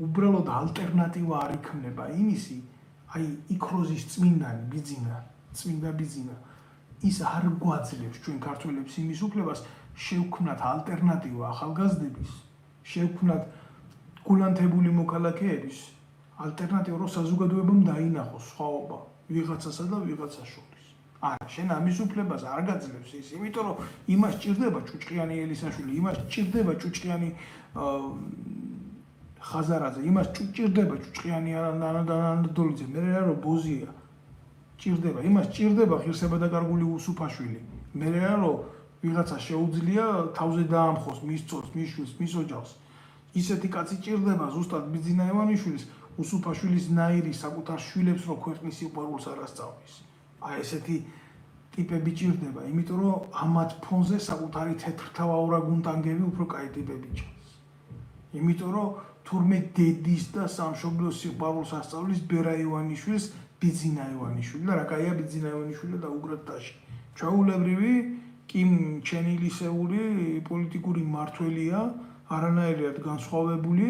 უბრალოდ ალტერნატივა არ იქმნება იმისი, აი იქროზის წმინდანი ბიძინა, წმინდა ბიძინა ის არ გვაძლევს ჩვენ ქართველებს იმის უფლებას შევქმნათ ალტერნატივა ახალგაზრდების, შევქმნათ გულანთებული მოქალაქეების ალტერნატივა, რომ საზოგადოებამ დაინახოს სხვაობა ვიღაცასა და ვიღაცას შორის. არა, შენ ამის უფლებას არ გაძლევს ის, იმიტომ რომ იმას ჭირდება ჭუჭყიანი ელისაშვილი, იმას ჭირდება ჭუჭყიანი ხაზარაძე, იმას ჭირდება ჭუჭყიანი ანადოლიძე, მე რა რომ ბოზია ჭირდება, იმას ჭირდება ღირსება დაკარგული უსუფაშვილი, მე რა რომ ვიღაცა შეუძლია თავზე დაამხოს მის წორს, მის შვილს, მის ოჯახს. ისეთი კაცი ჭირდება ზუსტად ბიძინა ივანიშვილის, უსუფაშვილის ნაირი საკუთარ შვილებს რო ქვეყნის სიყვარულს არ ასწავლის. აი ესეთი ტიპები ჭირდება, იმიტომ რომ ამათ ფონზე საკუთარი თეთრთავაურა გუნტანგები უფრო კაი ტიპები ჭირს. იმიტომ რომ თურმე დედის და სამშობლოს სიყვარულს ასწავლის ბერა ივანიშვილს ბიძინა ივანიშვილი და რა კაია ბიძინა ივანიშვილი და უგრად ტაში. ჩვეულებრივი კიმ ჩენილისეული პოლიტიკური მმართველია, არანაირად განსხვავებული,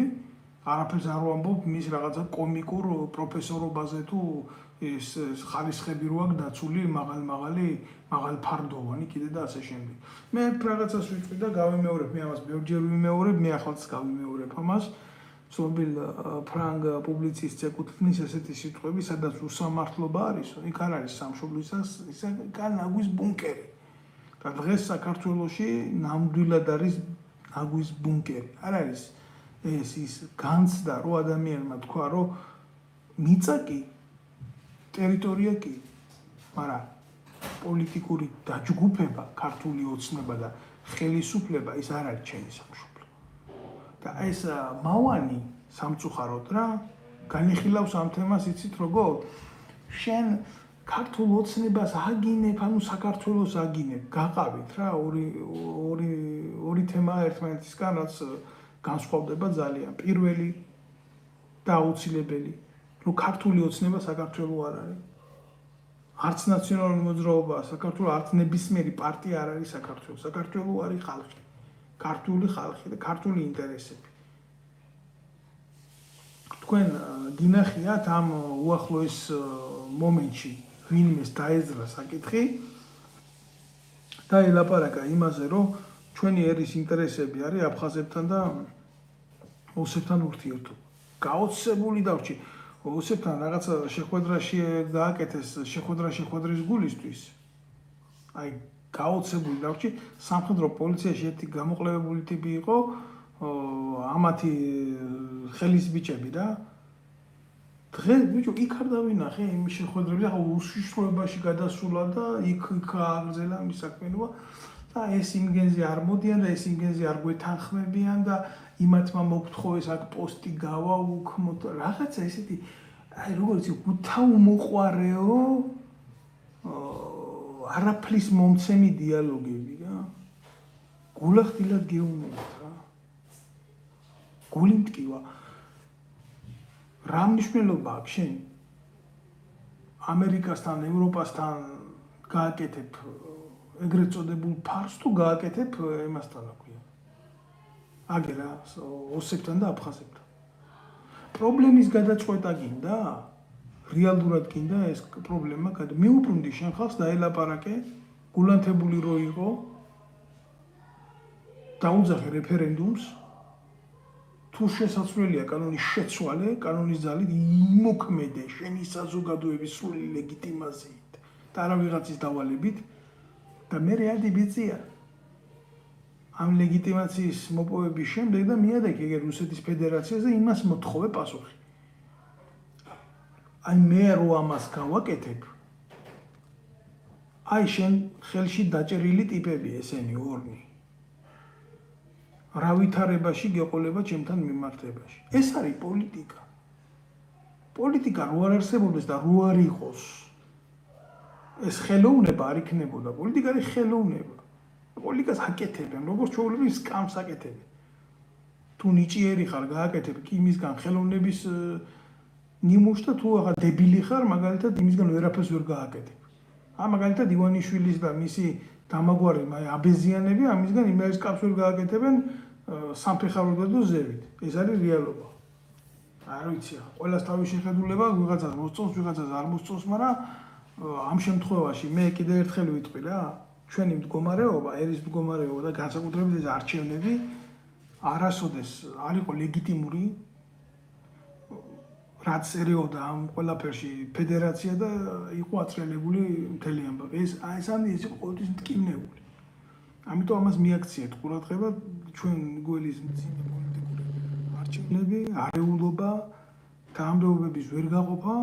არაფერს არ ვამბობ მის რაღაცა კომიკურ პროფესორობაზე თუ ეს ხარისხები რო აქვს დაცული მაღალ ფარდოვანი კიდე და ასე შემდეგ. მე რაღაცას ვიტყვი და გავიმეორებ, მე ამას ბევრჯერ ვიმეორებ, მე ახალც გავიმეორებ ამას. ცნობილ ფრანგ პუბლიცისტს ეკუთვნის ესეთი სიტყვები, სადაც უსამართლობა არის, იქ არ არის სამშობლისას, ისე ნაგვის ბუნკერი. და დღეს საქართველოში ნამდვილად არის ნაგვის ბუნკერი. არ არის ეს ის განცდა, რომ ადამიანმა თქვა, რომ მიწა კი, ტერიტორია კი, მაგრამ პოლიტიკური დაჯგუფება, ქართული ოცნება და ხელისუფლება ის არ არის ჩემი სამშობლო. და ეს მავანი სამწუხაროდ რა, განიხილავს ამ თემას, იცით როგორ? შენ ქართულ ოცნებას აგინებ, ანუ საქართველოს აგინებ, გაყავით რა, ორი თემა ერთმანეთისგან, რაც განსხვავდება ძალიან. პირველი და აუცილებელი, რომ ქართული ოცნება საქართველო არ არის. არც ნაციონალური მოძრაობა საქართველო, არც ნებისმიერი პარტია არ არის საქართველო. საქართველო არის ხალხი, ქართული ხალხი და ქართული ინტერესები. თქვენ გინახიათ ამ უახლოეს მომენტში ვინმეს დაეძრა საკითხი და ელაპარაკა იმაზე, რომ ჩვენი ერის ინტერესები არის აფხაზებთან და ოსებთან ურთიერთობა. გაოცებული დავრჩი. ოსებთან რაღაცა შეხვედრაში გააკეთეს შეხვედრის გულისთვის. აი გაოცებული დავრჩი. სამხედრო პოლიციაში ერთი გამოყენებული ტიპი იყო, ამათი ხელის ბიჭები რა. დღეს ბიჭო იქ არ დავინახე იმ შეხვედრებში, ახლა უშიშროებაში გადასულა და იქ ააგრძელა მის საქმიანობა და ეს იმგენზე არ მოდიან და ეს იმგენზე არ გვეთანხმებიან და იმათმა მოგთხოვეს აქ პოსტი გავა უქმოთ რაღაცა ესეთი აი როგორც უთავმოყვარეო არაფრის მომცემი დიალოგები რა. გულახდილად გეუბნებით რა. გული მტკივა. რა მნიშვნელობა აქვს შენ ამერიკასთან, ევროპასთან გააკეთებ ეგრეთ წოდებულ ფარს თუ გააკეთებ იმასთან აქვია. აგერა ოსებთან და აფხაზებთან. პრობლემის გადაწყვეტა გინდა? რეალურად გინდა ეს პრობლემა? მიუბრუნდი შენ ხალხს დაელაპარაკე, გულანთებული რო იყო, დაუძახე რეფერენდუმს, თუ შესაძლებელია კანონის შეცვალე, კანონის ძალით იმოქმედე შენი საზოგადოების სრული ლეგიტიმაციით და არა ვიღაცის დავალებით და მე რეალდი ბიძია ამ ლეგიტიმაციის მოპოვების შემდეგ და მიადექი ეგერ რუსეთის ფედერაციას და იმას მოთხოვე პასუხი. აი მე რო ამას გავაკეთებ, აი შენ ხელში დაჭერილი ტიპები ესენი ორნი. რა ვითარებაში გეყოლება ჩემთან მიმართებაში. ეს არის პოლიტიკა. პოლიტიკა რო არ არსებობდეს და რო არ იყოს, ეს ხელოვნება არ იქნებოდა. პოლიტიკა არის ხელოვნება. პოლიტიკას აკეთებენ, როგორც ჩვეულებრივ სკამს აკეთებენ. თუ ნიჭიერი ხარ, გააკეთებ კი იმისგან ხელოვნების ნიმუშს და თუ აღარ დებილი ხარ, მაგალითად იმისგან ვერაფერს ვერ გააკეთებ. მაგალითად ივანიშვილის და მისი დამაგვარი აბეზიანები ამისგან იმერის კავშირს გააკეთებენ სამფეხარო და ზევით. ეს არის რეალობა. არ ვიცი, ყველას თავის შეხედულება, ვიღაცას მოსწონს, ვიღაცას არ მოსწონს, მაგრამ ამ შემთხვევაში მე კიდევ ერთხელ ვიტყვი რა, ჩვენი მდგომარეობა, ერის მდგომარეობა და განსაკუთრებით ეს არჩევნები არასოდეს არ იყო ლეგიტიმური, რაც ერიოდა ამ ყველაფერში ფედერაცია და იყო აწრელებული მთელი ამბავი. ეს იყო ყოველთვის მტკივნეული. ამიტომ ამას მიაქციეთ ყურადღება ჩვენ გველის მძიმე პოლიტიკური არჩევნები, არეულობა, თანამდებობების ვერ გაყოფა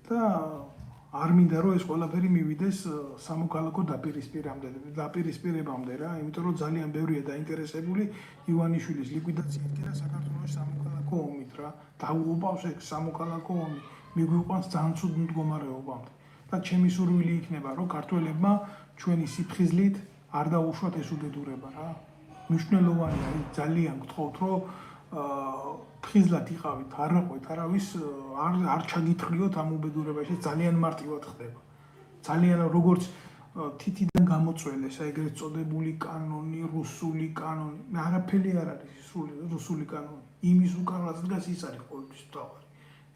და არ მინდა რომ ეს ყველაფერი მივიდეს სამოქალაქო დაპირისპირებამდე რა, იმიტომ რომ ძალიან ბევრია დაინტერესებული ივანიშვილის ლიკვიდაციით და საქართველოს სამოქალაქო ომით რა. დაუღუპავს ეს სამოქალაქო ომი, მიგვიყვანს ძალიან ცუდ მდგომარეობამდე. და ჩემი სურვილი იქნება რომ ქართველებმა ჩვენი სიფხიზლით არ დაუშვათ ეს უბედურება რა. მნიშვნელოვანია, ძალიან გთხოვთ რომ ფხიზლად იყავით, არ რაყვეთ არავის, არ ჩაგითხრიოთ ამ უბედურებაში, ძალიან მარტივად ხდება. ძალიან როგორც თითიდან გამოწველეს ეგრეთ წოდებული კანონი, რუსული კანონი, არაფერი არ არის რუსული კანონი. იმის უკან რაც დგას ის არის ყოველთვის მთავარი.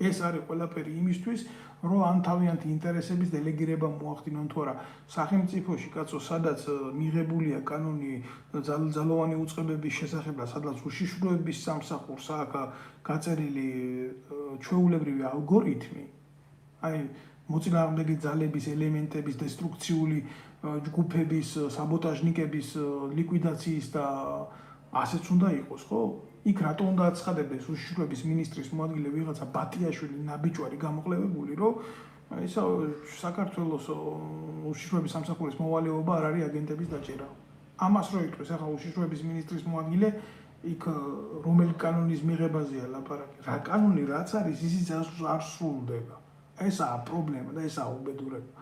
ეს არის ყველაფერი იმისთვის, რომ ან თავიანთი ინტერესების დელეგირება მოახდინონ თუ არა სახელმწიფოში, კაცო, სადაც მიღებულია კანონი ძალოვანი უწყებების შესახებ და სადაც უშიშროების სამსახურს აქვს გაწერილი ჩვეულებრივი ალგორითმი, აი მოწინააღმდეგე ძალების ელემენტების დესტრუქციული ჯგუფების, საბოტაჟნიკების ლიკვიდაციის და ასეც უნდა იყოს, ხო? იქ რატო უნდა აცხადებდეს უშიშროების მინისტრის მოადგილე ვიღაცა ბათიაშვილი ნაბიჯვარი გამოყლევებული, რომ ისა საქართველოს უშიშროების სამსახურის მოვალეობა არ არის აგენტების დაჭერა. ამას რო იტყვის ახლა უშიშროების მინისტრის მოადგილე, იქ რომელი კანონის მიღებაზეა ლაპარაკი. რა კანონი რაც არის, ისიც არ სრულდება. ესაა პრობლემა და ესაა უბედურება.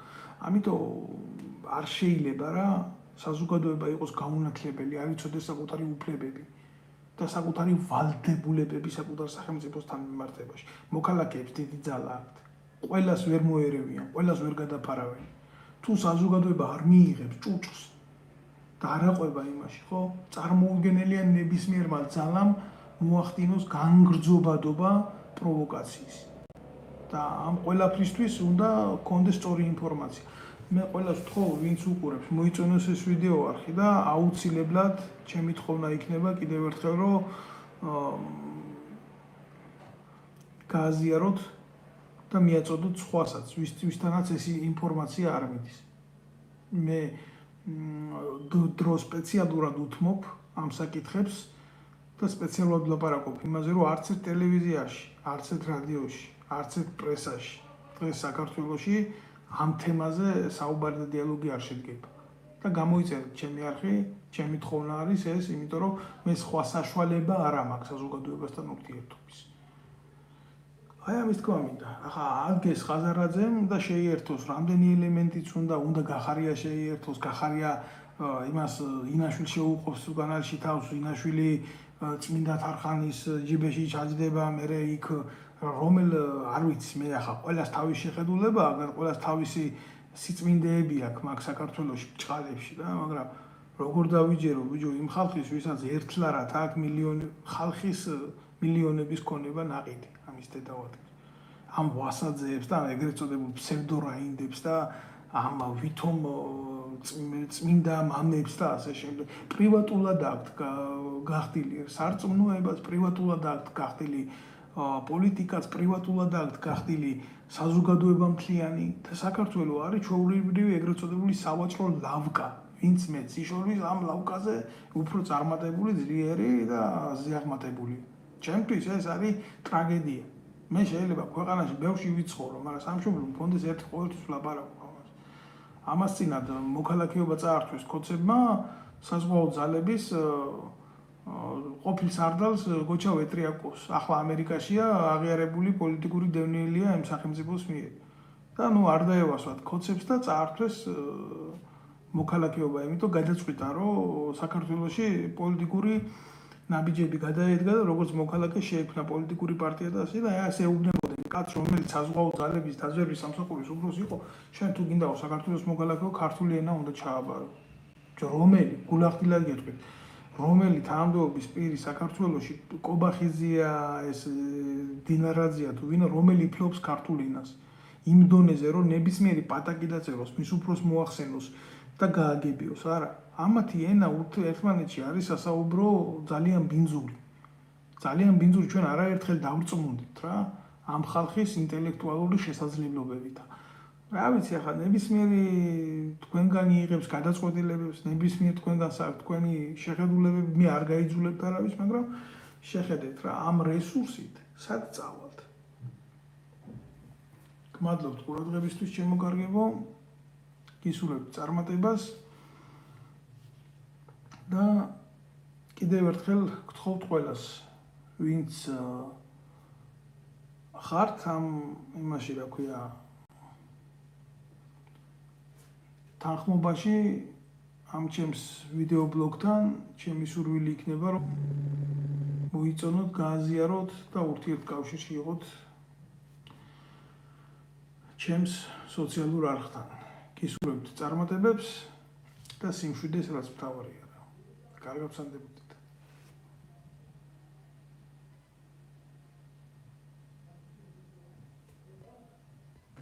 ამიტომ არ შეიძლება რა საზოგადოება იყოს გაუნათლებელი, არ იცოდეს საკუთარი უფლებები. და საკუთარი ვალდებულებები საკუთარ სახელმწიფოსთან მიმართებაში. მოქალაქეებს დიდი ძალა აქვთ. ყველას ვერ მოერევიან, ყველას ვერ გადაფარავენ. თუ საზოგადოება არ მიიღებს ჭუჭს და არ აყვება იმაში, ხო? წარმოუდგენელია ნებისმიერმა ძალამ მოახდინოს განგრძობადობა პროვოკაციის. და ამ ყველაფრისთვის უნდა გქონდეს სწორი ინფორმაცია. მე ყველას ვთხოვ, ვინც უყურებს, მოიწონოს ეს ვიდეო არხი და აუცილებლად ჩემი თხოვნა იქნება კიდევ ერთხელ, რომ გააზიაროთ და მიაწოდოთ სხვასაც, ვისთანაც ეს ინფორმაცია არ მიდის. მე დრო სპეციალურად უთმობ ამ საკითხებს და სპეციალურად ვლაპარაკობ იმაზე, რომ არც ერთ ტელევიზიაში, არც ერთ რადიოში, არც ერთ პრესაში დღეს საქართველოში ამ თემაზე საუბარი და დიალოგი არ შედგება. და გამოიწერეთ ჩემი არხი, ჩემი თხოვნა არის ეს, იმიტომ რომ მე სხვა საშუალება არ მაქვს საზოგადოებასთან ურთიერთობის. აი ამის თქვა მინდა. ახლა ადგეს ხაზარაძემ და შეიერთოს რამდენი ელემენტიც უნდა გახარია შეიერთოს, გახარია იმას ინაშვილ შეუყოფს უკანალში თავს, ინაშვილი წმინდა თარხანის ჯიბეში ჩაჯდება, მერე იქ რომელ არ ვიცი მე ახლა ყველას თავის შეხედულება, ყველას თავისი სიწმინდეები აქვს მაგ საქართველოში ბჭყალებში და მაგრამ როგორ დავიჯერო ბიჭო იმ ხალხის ვისაც ერთლარად აქვს მილიონი ხალხის მილიონების ქონება ناقიდი ამის დედავადებს ამ ვასაძეებს და ეგრეთ წოდებულ ფსევდორაინდებს და ამ ვითომ წმინდა მამებს და ასე შემდეგ პრივატულად აქვს გახდილი სარწმუნოებას პრივატულად აქვს გახდილი პოლიტიკაც პრივატულად აქვს გახდილი საზოგადოება მთლიანი და საქართველო არის ჩვეულებრივი ეგრეთ წოდებული სავაჭრო ლავკა ვინც მეც იშოვის ამ ლავკაზე უფრო წარმატებული ძლიერი და ზიაღმატებული ჩემთვის ეს არის ტრაგედია მე შეიძლება ქვეყანაში ბევრში ვიცხოვრო მაგრამ სამშობლო მქონდეს ერთი ყოველთვის ვლაპარაკობ ამას წინათ მოქალაქეობა წაართვეს კოცებმა საზღვაო ძალების ყოფილ სარდალს გოჩა ვეტრიაკოვს ახლა ამერიკაშია აღიარებული პოლიტიკური დევნილია იმ სახელმწიფოს მიერ და ნუ არ დაევასვათ კოცებს და წაართვეს მოქალაქეობა იმიტომ გადაწყვიტა რომ საქართველოში პოლიტიკური ნაბიჯები გადაედგა და როგორც მოქალაქე შეექმნა პოლიტიკური პარტია და ასე და ეს ეუბნებოდნენ კაცს რომელიც საზღვაო ძალების დაზვერვის სამსახურის უფროსი იყო შენ თუ გინდა საქართველოს მოქალაქეო ქართული ენა უნდა ჩააბარო რომელი გულახდილად გეტყვით, რომელი თანამდებობის პირი საქართველოში კობახიძეა, ეს დინარაძეა თუ ვინა, რომელი ფლობს ქართულ ენას. იმ დონეზე, რომ ნებისმიერი პატაკი დაწეროს, მის უფროს მოახსენოს და გააგებიოს, არა. ამათი ენა ერთმანეთში არის სასაუბრო ძალიან ბინძური. ძალიან ბინძური, ჩვენ არაერთხელ დავწმუნდით რა, ამ ხალხის ინტელექტუალური შესაძლებლობებით. რა ვიცი, ახლა ნებისმიერი თქვენგანი იღებს გადაწყვეტილებებს, ნებისმიერ თქვენი შეხედულებები მე არ გაიძულებთ არავის, მაგრამ შეხედეთ რა, ამ რესურსით სად წავალთ. გმადლობთ ყურადღებისთვის, ჩემო კარგებო, გისურვებთ წარმატებას და კიდევ ერთხელ გთხოვთ ყველას, ვინც ხართ ამ იმაში, რა ქვია, თანხმობაში ამ ჩემს ვიდეო ბლოგთან, ჩემი სურვილი იქნება, რომ მოიწონოთ, გააზიაროთ და ურთიერთკავშირში იყოთ ჩემს სოციალურ არხთან. გისურვებთ წარმატებებს და სიმშვიდეს, რაც მთავარია. კარგად ვსანდებოდეთ.